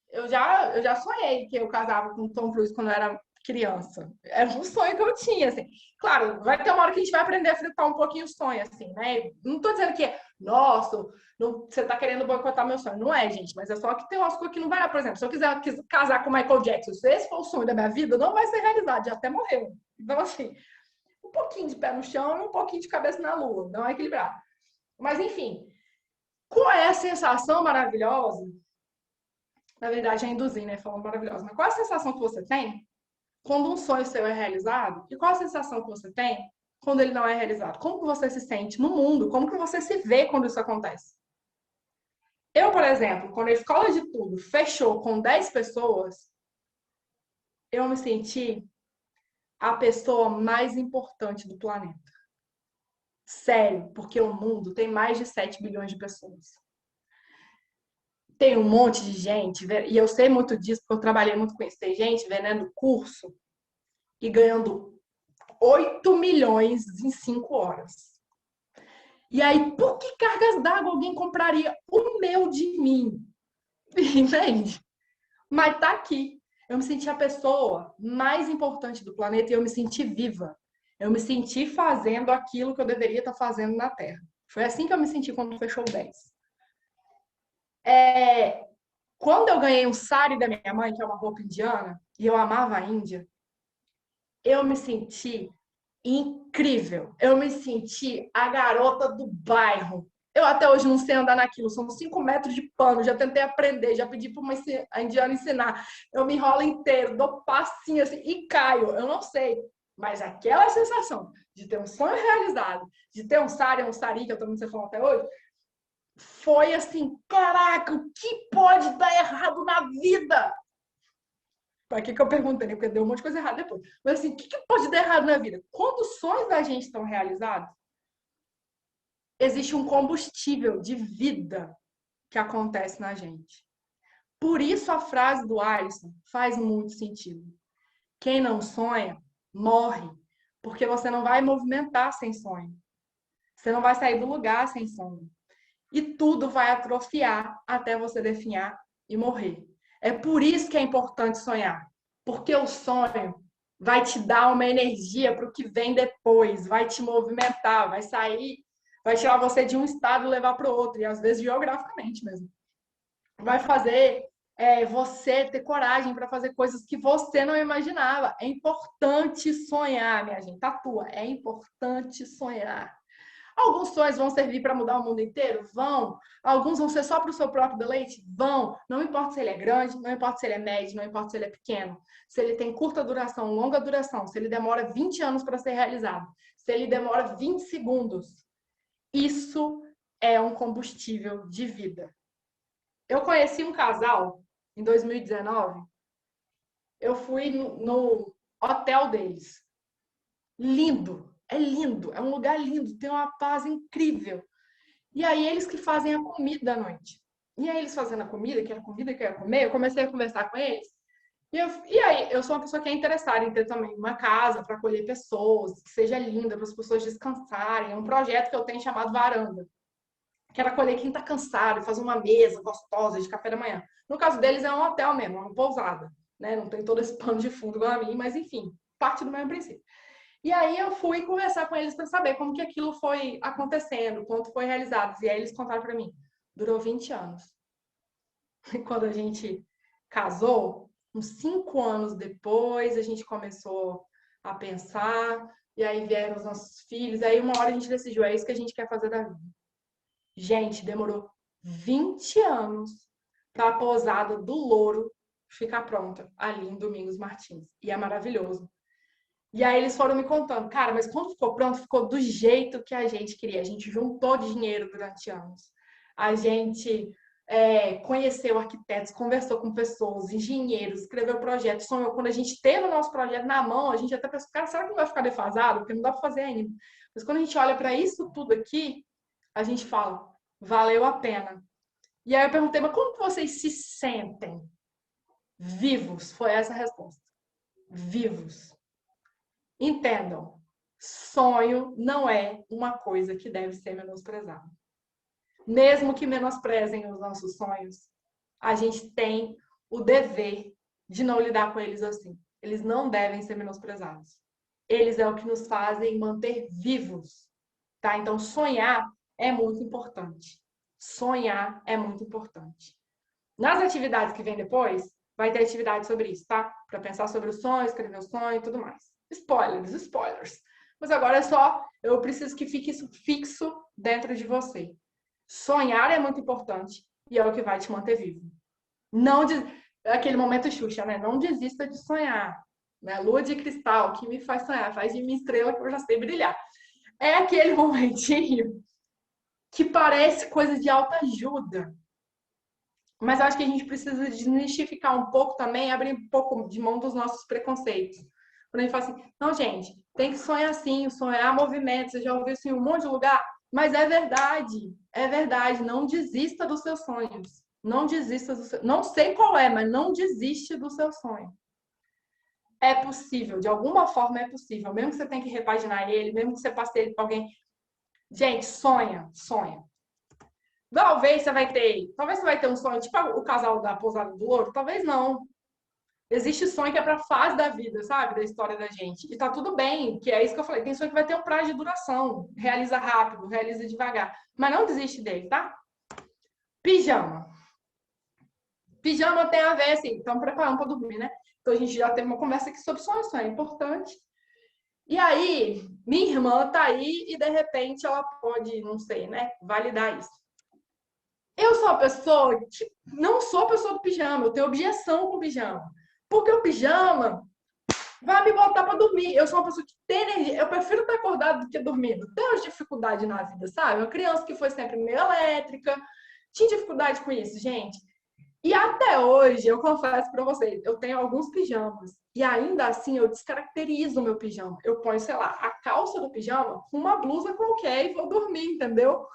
[SPEAKER 1] Eu já sonhei que eu casava com o Tom Cruise quando eu era criança. Era um sonho que eu tinha, assim. Claro, vai ter uma hora que a gente vai aprender a fritar um pouquinho o sonho, assim, né? Não tô dizendo que é, nossa, não, você tá querendo boicotar meu sonho. Não é, gente, mas é só que tem umas coisas que não vai dar. Por exemplo, se eu quiser casar com o Michael Jackson, se esse for o sonho da minha vida, não vai ser realidade, já até morreu. Então, assim, um pouquinho de pé no chão e um pouquinho de cabeça na lua, não é equilibrado. Mas, enfim, qual é a sensação maravilhosa? Na verdade, é induzir, né? Falando maravilhosa. Mas qual é a sensação que você tem quando um sonho seu é realizado? E qual a sensação que você tem quando ele não é realizado? Como que você se sente no mundo? Como que você se vê quando isso acontece? Eu, por exemplo, quando a escola de tudo fechou com 10 pessoas, eu me senti a pessoa mais importante do planeta. Sério, porque o mundo tem mais de 7 bilhões de pessoas. Tem um monte de gente, e eu sei muito disso, porque eu trabalhei muito com isso. Tem gente vendendo curso e ganhando 8 milhões em 5 horas. E aí, por que cargas d'água alguém compraria o meu de mim? Entende? Mas tá aqui. Eu me senti a pessoa mais importante do planeta e eu me senti viva. Eu me senti fazendo aquilo que eu deveria estar fazendo na Terra. Foi assim que eu me senti quando fechou o 10. Quando eu ganhei um sari da minha mãe, que é uma roupa indiana, e eu amava a Índia, eu me senti incrível. Eu me senti a garota do bairro. Eu até hoje não sei andar naquilo, são 5 metros de pano, já tentei aprender, já pedi para uma indiana ensinar. Eu me enrolo inteiro, dou passinho assim e caio, eu não sei. Mas aquela sensação de ter um sonho realizado, de ter um sari que eu também sei falar até hoje, foi assim, caraca, o que pode dar errado na vida? Para que eu perguntei, né? Porque deu um monte de coisa errada depois. Mas assim, o que pode dar errado na vida? Quando os sonhos da gente estão realizados, existe um combustível de vida que acontece na gente. Por isso a frase do Alisson faz muito sentido. Quem não sonha, morre. Porque você não vai movimentar sem sonho. Você não vai sair do lugar sem sonho. E tudo vai atrofiar até você definhar e morrer. É por isso que é importante sonhar. Porque o sonho vai te dar uma energia para o que vem depois, vai te movimentar, vai sair, vai tirar você de um estado e levar para o outro, e às vezes geograficamente mesmo. Vai fazer você ter coragem para fazer coisas que você não imaginava. É importante sonhar, minha gente. Tatua, é importante sonhar. Alguns sonhos vão servir para mudar o mundo inteiro? Vão. Alguns vão ser só para o seu próprio deleite? Vão. Não importa se ele é grande, não importa se ele é médio, não importa se ele é pequeno. Se ele tem curta duração, longa duração, se ele demora 20 anos para ser realizado, se ele demora 20 segundos. Isso é um combustível de vida. Eu conheci um casal em 2019. Eu fui no hotel deles. Lindo. É lindo. É um lugar lindo. Tem uma paz incrível. E aí eles que fazem a comida à noite. E aí eles fazendo a comida, que era a comida que eu ia comer, eu comecei a conversar com eles. E aí eu sou uma pessoa que é interessada em ter também uma casa para acolher pessoas, que seja linda, para as pessoas descansarem. É um projeto que eu tenho chamado Varanda. Quero acolher quem está cansado e fazer uma mesa gostosa de café da manhã. No caso deles é um hotel mesmo, é uma pousada. Né? Não tem todo esse pano de fundo igual a mim, mas enfim, parte do mesmo princípio. E aí eu fui conversar com eles para saber como que aquilo foi acontecendo, quanto foi realizado. E aí eles contaram para mim, durou 20 anos. E quando a gente casou, uns 5 anos depois, a gente começou a pensar, e aí vieram os nossos filhos, aí uma hora a gente decidiu, é isso que a gente quer fazer da vida. Gente, demorou 20 anos para a pousada do Louro ficar pronta ali em Domingos Martins. E é maravilhoso. E aí eles foram me contando, cara, mas quando ficou pronto, ficou do jeito que a gente queria. A gente juntou dinheiro durante anos. A gente conheceu arquitetos, conversou com pessoas, engenheiros, escreveu projetos, sonhou. Quando a gente teve o nosso projeto na mão, a gente até pensou, cara, será que não vai ficar defasado? Porque não dá para fazer ainda. Mas quando a gente olha para isso tudo aqui, a gente fala, valeu a pena. E aí eu perguntei, mas como que vocês se sentem? Vivos, foi essa a resposta. Vivos. Entendam, sonho não é uma coisa que deve ser menosprezada. Mesmo que menosprezem os nossos sonhos, a gente tem o dever de não lidar com eles assim. Eles não devem ser menosprezados. Eles é o que nos fazem manter vivos, tá? Então sonhar é muito importante. Sonhar é muito importante. Nas atividades que vem depois, vai ter atividade sobre isso, tá? Para pensar sobre o sonho, escrever o sonho e tudo mais. Spoilers, spoilers. Mas agora é só, eu preciso que fique isso fixo dentro de você. Sonhar é muito importante e é o que vai te manter vivo. Não aquele momento Xuxa, né? Não desista de sonhar. Né? Lua de cristal, que me faz sonhar, faz de mim estrela que eu já sei brilhar. É aquele momentinho que parece coisa de autoajuda. Mas eu acho que a gente precisa desmistificar um pouco também, abrir um pouco de mão dos nossos preconceitos. Quando a gente fala assim, não, gente, tem que sonhar assim, sonhar movimento, você já ouviu isso em um monte de lugar, mas é verdade, não desista dos seus sonhos. Não desista do seu... Não sei qual é, mas não desiste do seu sonho. É possível, de alguma forma é possível, mesmo que você tenha que repaginar ele, mesmo que você passe ele para alguém. Gente, sonha, sonha. Talvez você vai ter um sonho, tipo o casal da Pousada do Ouro, talvez não. Existe sonho que é para fase da vida, sabe? Da história da gente. E tá tudo bem, que é isso que eu falei. Tem sonho que vai ter um prazo de duração. Realiza rápido, realiza devagar. Mas não desiste dele, tá? Pijama. Pijama tem a ver, assim, estamos preparando para dormir, né? Então a gente já teve uma conversa aqui sobre sonho, sonho é importante. E aí, minha irmã tá aí e de repente ela pode, não sei, né, validar isso. Eu sou uma pessoa que não sou a pessoa do pijama, eu tenho objeção com o pijama. Porque o pijama vai me botar para dormir. Eu sou uma pessoa que tem energia, eu prefiro estar acordado do que dormindo. Tenho as dificuldades na vida, sabe? Uma criança que foi sempre meio elétrica, tinha dificuldade com isso, gente. E até hoje, eu confesso para vocês, eu tenho alguns pijamas. E ainda assim, eu descaracterizo o meu pijama. Eu ponho, sei lá, a calça do pijama com uma blusa qualquer e vou dormir, entendeu?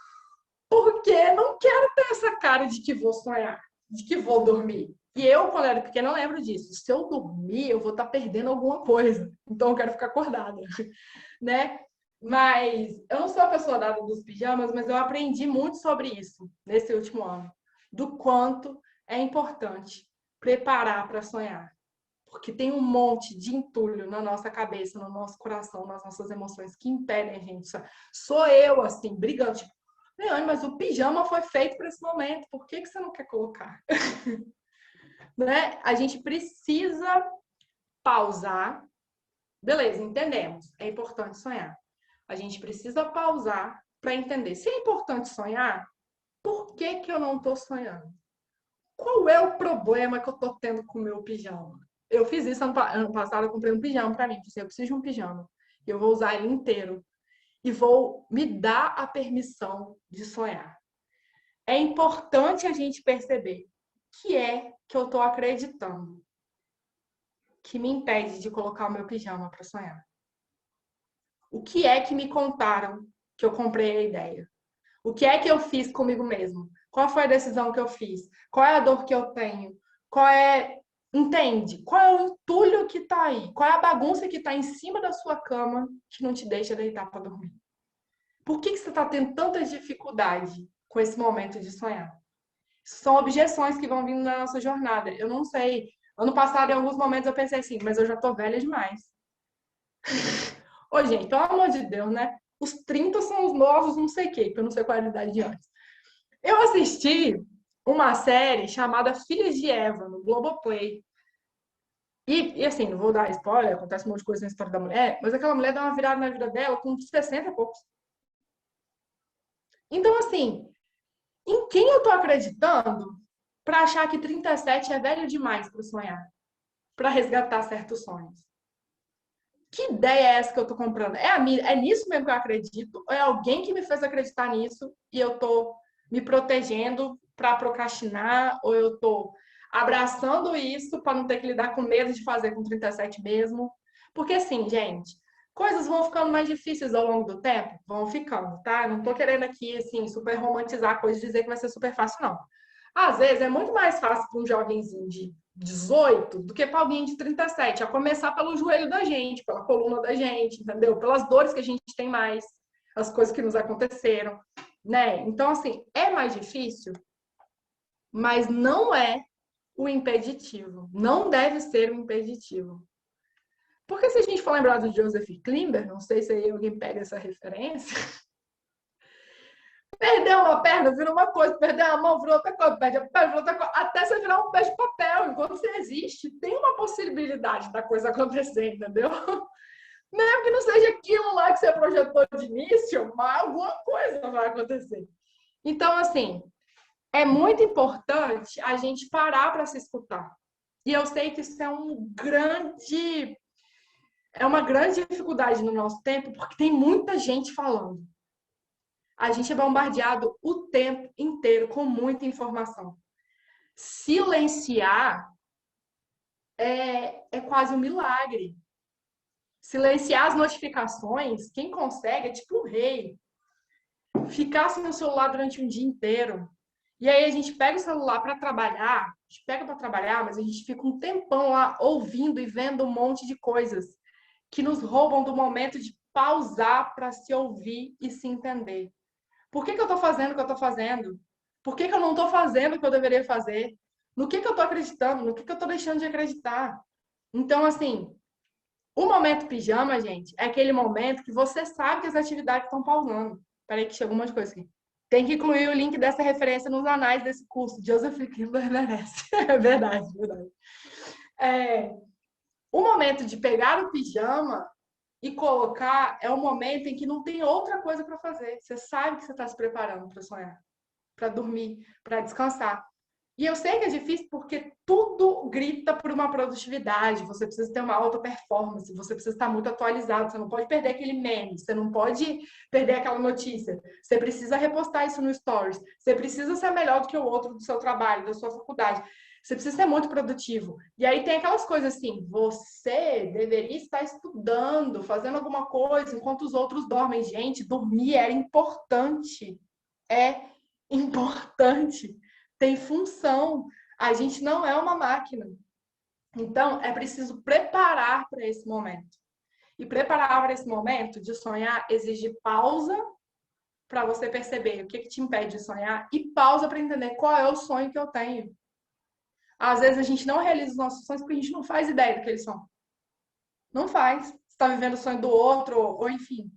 [SPEAKER 1] Porque não quero ter essa cara de que vou sonhar, de que vou dormir. E eu, quando era pequena, eu lembro disso. Se eu dormir, eu vou estar perdendo alguma coisa. Então, eu quero ficar acordada, né? Mas eu não sou a pessoa dada dos pijamas, mas eu aprendi muito sobre isso nesse último ano. Do quanto é importante preparar para sonhar. Porque tem um monte de entulho na nossa cabeça, no nosso coração, nas nossas emoções que impedem a gente. Sou eu, assim, brigando. Tipo, Leane, mas o pijama foi feito para esse momento. Por que você não quer colocar? Né? A gente precisa pausar. Beleza, entendemos. É importante sonhar. A gente precisa pausar para entender. Se é importante sonhar, por que eu não estou sonhando? Qual é o problema que eu estou tendo com o meu pijama? Eu fiz isso ano passado, eu comprei um pijama para mim. Eu preciso de um pijama. Eu vou usar ele inteiro. E vou me dar a permissão de sonhar. É importante a gente perceber que é que eu estou acreditando que me impede de colocar o meu pijama para sonhar. O que é que me contaram que eu comprei a ideia? O que é que eu fiz comigo mesmo? Qual foi a decisão que eu fiz? Qual é a dor que eu tenho? Qual é. Entende? Qual é o entulho que está aí? Qual é a bagunça que está em cima da sua cama que não te deixa deitar para dormir? Por que você está tendo tanta dificuldade com esse momento de sonhar? São objeções que vão vindo na nossa jornada. Eu não sei. Ano passado, em alguns momentos, eu pensei assim, mas eu já tô velha demais. Ô, gente, pelo amor de Deus, né? Os 30 são os novos, não sei o quê, porque eu não sei qual é a idade de antes. Eu assisti uma série chamada Filhos de Eva, no Globoplay. E assim, não vou dar spoiler, acontece um monte de coisa na história da mulher, mas aquela mulher dá uma virada na vida dela com 60 e poucos. Então, assim, em quem eu tô acreditando para achar que 37 é velho demais para sonhar, para resgatar certos sonhos? Que ideia é essa que eu tô comprando? É nisso mesmo que eu acredito? Ou é alguém que me fez acreditar nisso e eu tô me protegendo para procrastinar? Ou eu tô abraçando isso para não ter que lidar com medo de fazer com 37 mesmo? Porque assim, gente, coisas vão ficando mais difíceis ao longo do tempo? Vão ficando, tá? Não tô querendo aqui, assim, super romantizar coisas e dizer que vai ser super fácil, não. Às vezes é muito mais fácil para um jovenzinho de 18 do que para alguém de 37, a começar pelo joelho da gente, pela coluna da gente, entendeu? Pelas dores que a gente tem mais, as coisas que nos aconteceram, né? Então, assim, é mais difícil, mas não é o impeditivo. Não deve ser o impeditivo. Porque se a gente for lembrar do Joseph Klimber, não sei se aí alguém pega essa referência, perder uma perna vira uma coisa, perder a mão vira outra coisa, perde a perna vira outra coisa, até você virar um peixe de papel. Enquanto você existe, tem uma possibilidade da coisa acontecer, entendeu? Mesmo que não seja aquilo lá que você projetou de início, mas alguma coisa vai acontecer. Então, assim, é muito importante a gente parar para se escutar. E eu sei que isso é uma grande dificuldade no nosso tempo, porque tem muita gente falando. A gente é bombardeado o tempo inteiro com muita informação. Silenciar é quase um milagre. Silenciar as notificações, quem consegue é tipo um rei. Ficar sem o celular durante um dia inteiro. E aí a gente pega o celular para trabalhar, a gente pega para trabalhar, mas a gente fica um tempão lá ouvindo e vendo um monte de coisas que nos roubam do momento de pausar para se ouvir e se entender. Por que eu estou fazendo o que eu estou fazendo? Por que eu não estou fazendo o que eu deveria fazer? No que eu estou acreditando? No que eu estou deixando de acreditar? Então, assim, o momento pijama, gente, é aquele momento que você sabe que as atividades estão pausando. Peraí que chegou um monte de coisa aqui. Tem que incluir o link dessa referência nos anais desse curso. Joseph Kindler merece. É verdade, verdade. É, o momento de pegar o pijama e colocar é o momento em que não tem outra coisa para fazer. Você sabe que você está se preparando para sonhar, para dormir, para descansar. E eu sei que é difícil porque tudo grita por uma produtividade. Você precisa ter uma alta performance, você precisa estar muito atualizado, você não pode perder aquele meme, você não pode perder aquela notícia. Você precisa repostar isso no Stories. Você precisa ser melhor do que o outro do seu trabalho, da sua faculdade. Você precisa ser muito produtivo. E aí tem aquelas coisas assim, você deveria estar estudando, fazendo alguma coisa enquanto os outros dormem. Gente, dormir é importante. É importante, tem função. A gente não é uma máquina. Então, é preciso preparar para esse momento. E preparar para esse momento de sonhar exige pausa para você perceber o que te impede de sonhar e pausa para entender qual é o sonho que eu tenho. Às vezes a gente não realiza os nossos sonhos porque a gente não faz ideia do que eles são. Não faz. Você está vivendo o sonho do outro, ou enfim.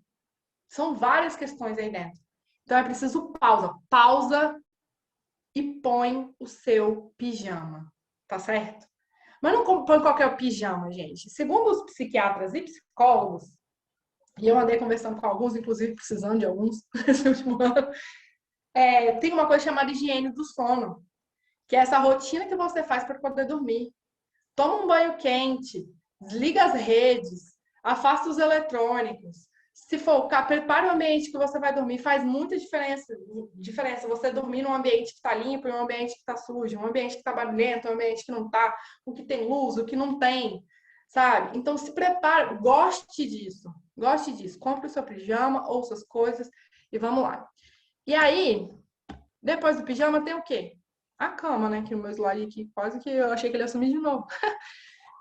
[SPEAKER 1] São várias questões aí dentro. Então é preciso pausa. Pausa e põe o seu pijama, tá certo? Mas não põe qualquer pijama, gente. Segundo os psiquiatras e psicólogos, e eu andei conversando com alguns, inclusive precisando de alguns nesse último ano, tem uma coisa chamada higiene do sono, que é essa rotina que você faz para poder dormir. Toma um banho quente, desliga as redes, afasta os eletrônicos. Se for, prepare o ambiente que você vai dormir, faz muita diferença você dormir num ambiente que está limpo e um ambiente que está sujo, um ambiente que está barulhento, um ambiente que não está, o que tem luz, o que não tem, sabe? Então se prepare, goste disso. Compre o seu pijama ou suas coisas e vamos lá. E aí, depois do pijama tem o quê? A cama, né? Que o meu slide aqui quase que eu achei que ele ia sumir de novo.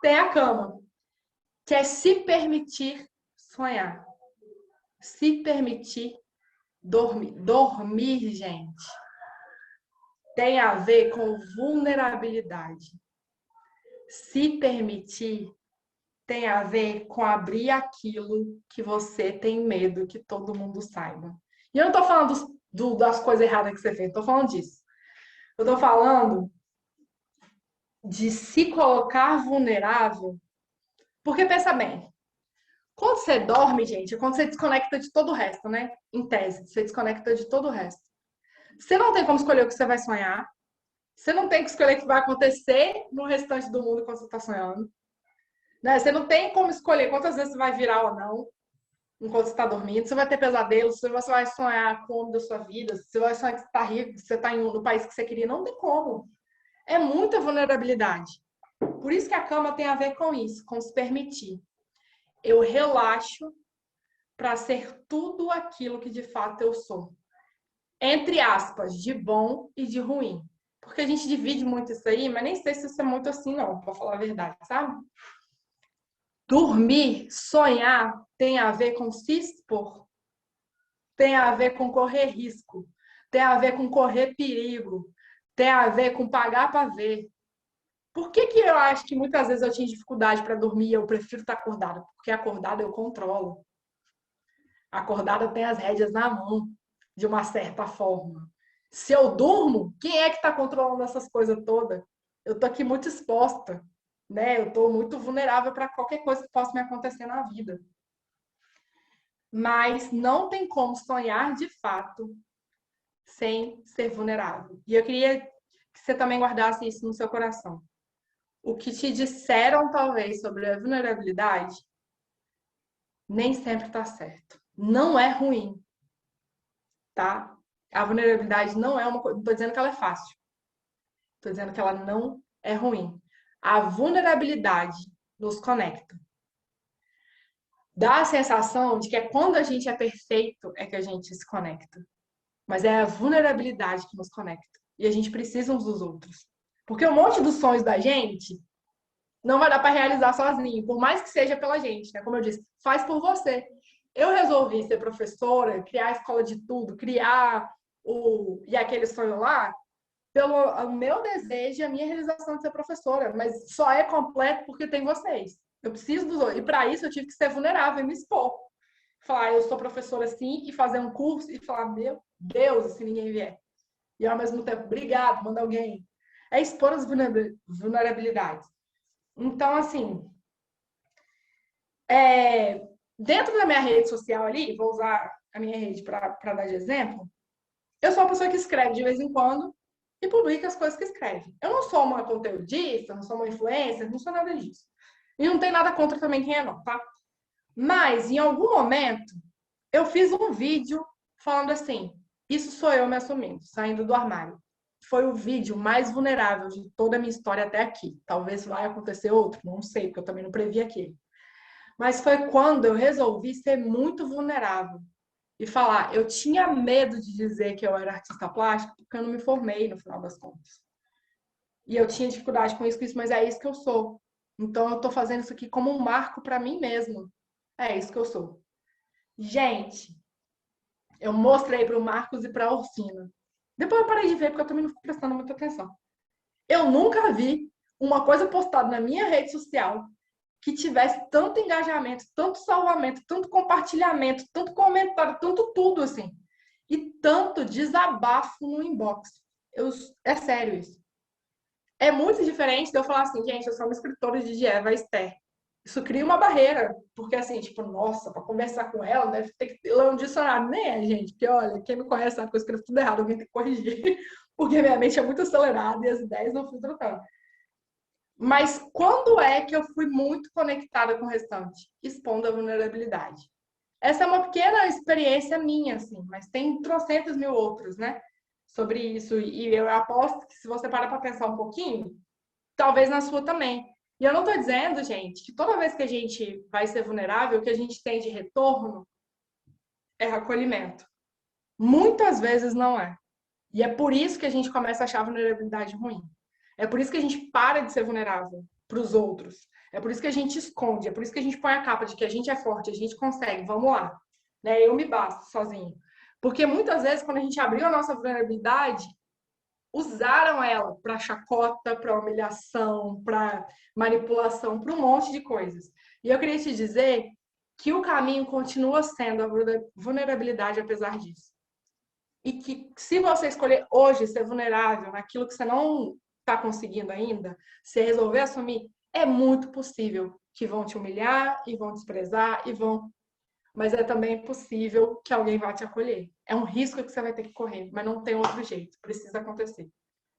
[SPEAKER 1] Tem a cama, que é se permitir sonhar. Se permitir dormir. Dormir, gente, tem a ver com vulnerabilidade. Se permitir tem a ver com abrir aquilo que você tem medo que todo mundo saiba. E eu não tô falando das coisas erradas que você fez, tô falando disso. Eu tô falando de se colocar vulnerável, porque pensa bem, quando você dorme, gente, é quando você desconecta de todo o resto, né? Em tese, você desconecta de todo o resto. Você não tem como escolher o que você vai sonhar. Você não tem que escolher o que vai acontecer no restante do mundo quando você está sonhando. Né? Você não tem como escolher quantas vezes você vai virar ou não enquanto você está dormindo. Você vai ter pesadelos, você vai sonhar com o homem da sua vida, você vai sonhar que você está rico, que você está no país que você queria. Não tem como. É muita vulnerabilidade. Por isso que a cama tem a ver com isso, com se permitir. Eu relaxo para ser tudo aquilo que de fato eu sou. Entre aspas, de bom e de ruim. Porque a gente divide muito isso aí, mas nem sei se isso é muito assim, não, para falar a verdade, sabe? Dormir, sonhar, tem a ver com se expor, tem a ver com correr risco, tem a ver com correr perigo, tem a ver com pagar para ver. Por que eu acho que muitas vezes eu tinha dificuldade para dormir e eu prefiro estar acordada? Porque acordada eu controlo. Acordada tem as rédeas na mão, de uma certa forma. Se eu durmo, quem é que está controlando essas coisas todas? Eu estou aqui muito exposta, né? Eu estou muito vulnerável para qualquer coisa que possa me acontecer na vida. Mas não tem como sonhar de fato sem ser vulnerável. E eu queria que você também guardasse isso no seu coração. O que te disseram, talvez, sobre a vulnerabilidade, nem sempre está certo. Não é ruim, tá? A vulnerabilidade não é uma coisa. Não estou dizendo que ela é fácil. Estou dizendo que ela não é ruim. A vulnerabilidade nos conecta. Dá a sensação de que é quando a gente é perfeito é que a gente se conecta. Mas é a vulnerabilidade que nos conecta. E a gente precisa uns dos outros. Porque um monte dos sonhos da gente não vai dar para realizar sozinho, por mais que seja pela gente, né? Como eu disse, faz por você. Eu resolvi ser professora, criar a escola de tudo, criar e aquele sonho lá, pelo o meu desejo e a minha realização de ser professora, mas só é completo porque tem vocês. Eu preciso dos outros. E para isso eu tive que ser vulnerável e me expor. Falar, eu sou professora assim, e fazer um curso e falar, meu Deus, se ninguém vier. E ao mesmo tempo, obrigado, manda alguém. É expor as vulnerabilidades. Então, assim, dentro da minha rede social ali, vou usar a minha rede para dar de exemplo, eu sou uma pessoa que escreve de vez em quando e publica as coisas que escreve. Eu não sou uma conteudista, não sou uma influencer, não sou nada disso. E não tem nada contra também quem é não, tá? Mas, em algum momento, eu fiz um vídeo falando assim, isso sou eu me assumindo, saindo do armário. Foi o vídeo mais vulnerável de toda a minha história até aqui. Talvez vai acontecer outro, não sei, porque eu também não previ aquele. Mas foi quando eu resolvi ser muito vulnerável e falar, eu tinha medo de dizer que eu era artista plástico porque eu não me formei no final das contas. E eu tinha dificuldade com isso, mas é isso que eu sou. Então eu tô fazendo isso aqui como um marco para mim mesmo. É isso que eu sou. Gente, eu mostrei para o Marcos e para a Ursina. Depois eu parei de ver porque eu também não fico prestando muita atenção. Eu nunca vi uma coisa postada na minha rede social que tivesse tanto engajamento, tanto salvamento, tanto compartilhamento, tanto comentário, tanto tudo assim. E tanto desabafo no inbox. É sério isso. É muito diferente de eu falar assim, gente, eu sou uma escritora de Eva Esther. Isso cria uma barreira, porque assim, tipo, nossa, para conversar com ela, deve ter que ler um dicionário. Nem é, gente, porque olha, quem me conhece sabe que eu escrevo tudo errado, alguém tem que corrigir, porque minha mente é muito acelerada e as ideias não filtram tanto. Mas quando é que eu fui muito conectada com o restante? Expondo a vulnerabilidade. Essa é uma pequena experiência minha, assim, mas tem trocentos mil outros, né? Sobre isso. E eu aposto que se você parar para pensar um pouquinho, talvez na sua também. E eu não estou dizendo, gente, que toda vez que a gente vai ser vulnerável, o que a gente tem de retorno é acolhimento. Muitas vezes não é. E é por isso que a gente começa a achar a vulnerabilidade ruim. É por isso que a gente para de ser vulnerável para os outros. É por isso que a gente esconde. É por isso que a gente põe a capa de que a gente é forte, a gente consegue, vamos lá. Né? Eu me basto sozinho. Porque muitas vezes, quando a gente abriu a nossa vulnerabilidade, usaram ela para chacota, para humilhação, para manipulação, para um monte de coisas. E eu queria te dizer que o caminho continua sendo a vulnerabilidade apesar disso. E que se você escolher hoje ser vulnerável naquilo que você não está conseguindo ainda, se resolver assumir, é muito possível que vão te humilhar e vão desprezar e vão. Mas é também possível que alguém vá te acolher. É um risco que você vai ter que correr, mas não tem outro jeito. Precisa acontecer.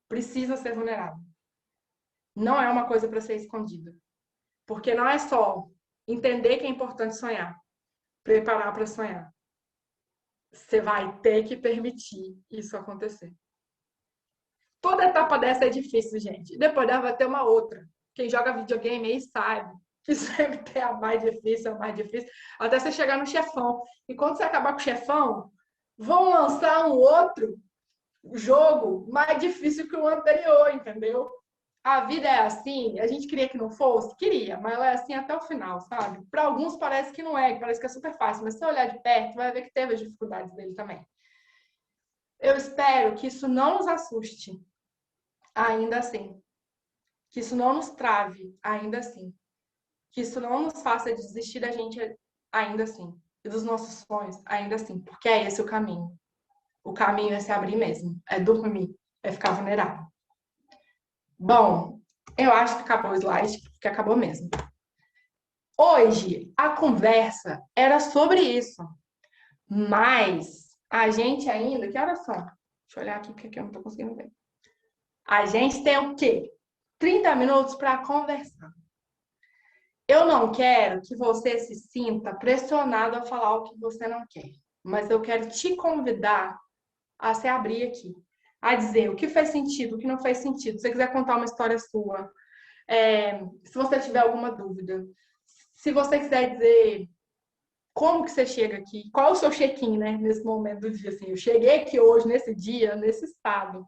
[SPEAKER 1] Precisa ser vulnerável. Não é uma coisa para ser escondida. Porque não é só entender que é importante sonhar, preparar para sonhar. Você vai ter que permitir isso acontecer. Toda etapa dessa é difícil, gente. Depois dela vai ter uma outra. Quem joga videogame aí sabe que sempre tem a mais difícil, até você chegar no chefão. E quando você acabar com o chefão, vão lançar um outro jogo mais difícil que o anterior, entendeu? A vida é assim, a gente queria que não fosse? Queria, mas ela é assim até o final, sabe? Para alguns parece que não é, parece que é super fácil, mas se você olhar de perto, vai ver que teve as dificuldades dele também. Eu espero que isso não nos assuste, ainda assim. Que isso não nos trave, ainda assim. Que isso não nos faça desistir da gente, ainda assim. E dos nossos sonhos, ainda assim. Porque é esse o caminho. O caminho é se abrir mesmo. É dormir. É ficar vulnerável. Bom, eu acho que acabou o slide, porque acabou mesmo. Hoje, a conversa era sobre isso. Mas a gente ainda. Que horas são? Deixa eu olhar aqui, porque aqui eu não estou conseguindo ver. A gente tem o quê? 30 minutos para conversar. Eu não quero que você se sinta pressionado a falar o que você não quer. Mas eu quero te convidar a se abrir aqui. A dizer o que fez sentido, o que não fez sentido. Se você quiser contar uma história sua. Se você tiver alguma dúvida. Se você quiser dizer como que você chega aqui? Qual é o seu check-in, né? Nesse momento do dia, assim. Eu cheguei aqui hoje, nesse dia, nesse estado.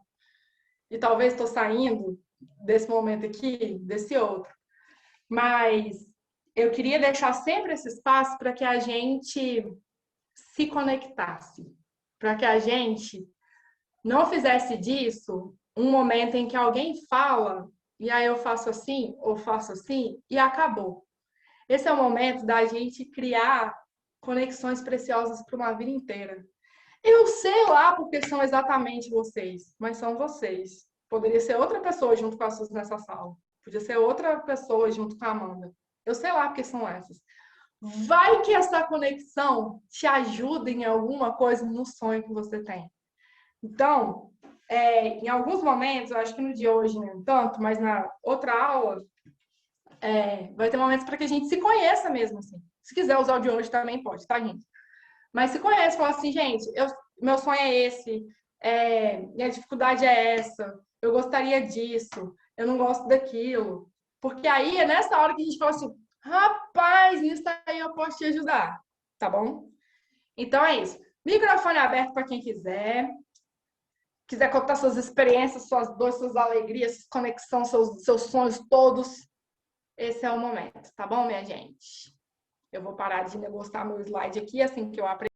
[SPEAKER 1] E talvez estou saindo desse momento aqui, desse outro. Mas eu queria deixar sempre esse espaço para que a gente se conectasse. Para que a gente não fizesse disso um momento em que alguém fala e aí eu faço assim ou faço assim e acabou. Esse é o momento da gente criar conexões preciosas para uma vida inteira. Eu sei lá porque são exatamente vocês, mas são vocês. Poderia ser outra pessoa junto com a Suzy nessa sala. Podia ser outra pessoa junto com a Amanda. Eu sei lá porque são essas. Vai que essa conexão te ajuda em alguma coisa no sonho que você tem. Então, em alguns momentos, eu acho que no dia hoje nem tanto, mas na outra aula, vai ter momentos para que a gente se conheça mesmo, assim. Se quiser usar o de hoje também pode, tá, gente? Mas se conhece, fala assim, gente, meu sonho é esse, minha dificuldade é essa, eu gostaria disso, eu não gosto daquilo. Porque aí é nessa hora que a gente fala assim, rapaz, nisso aí eu posso te ajudar, tá bom? Então é isso. Microfone aberto para quem quiser contar suas experiências, suas dores, suas alegrias, suas conexões, seus sonhos todos. Esse é o momento, tá bom, minha gente? Eu vou parar de negociar meu slide aqui assim que eu aprender.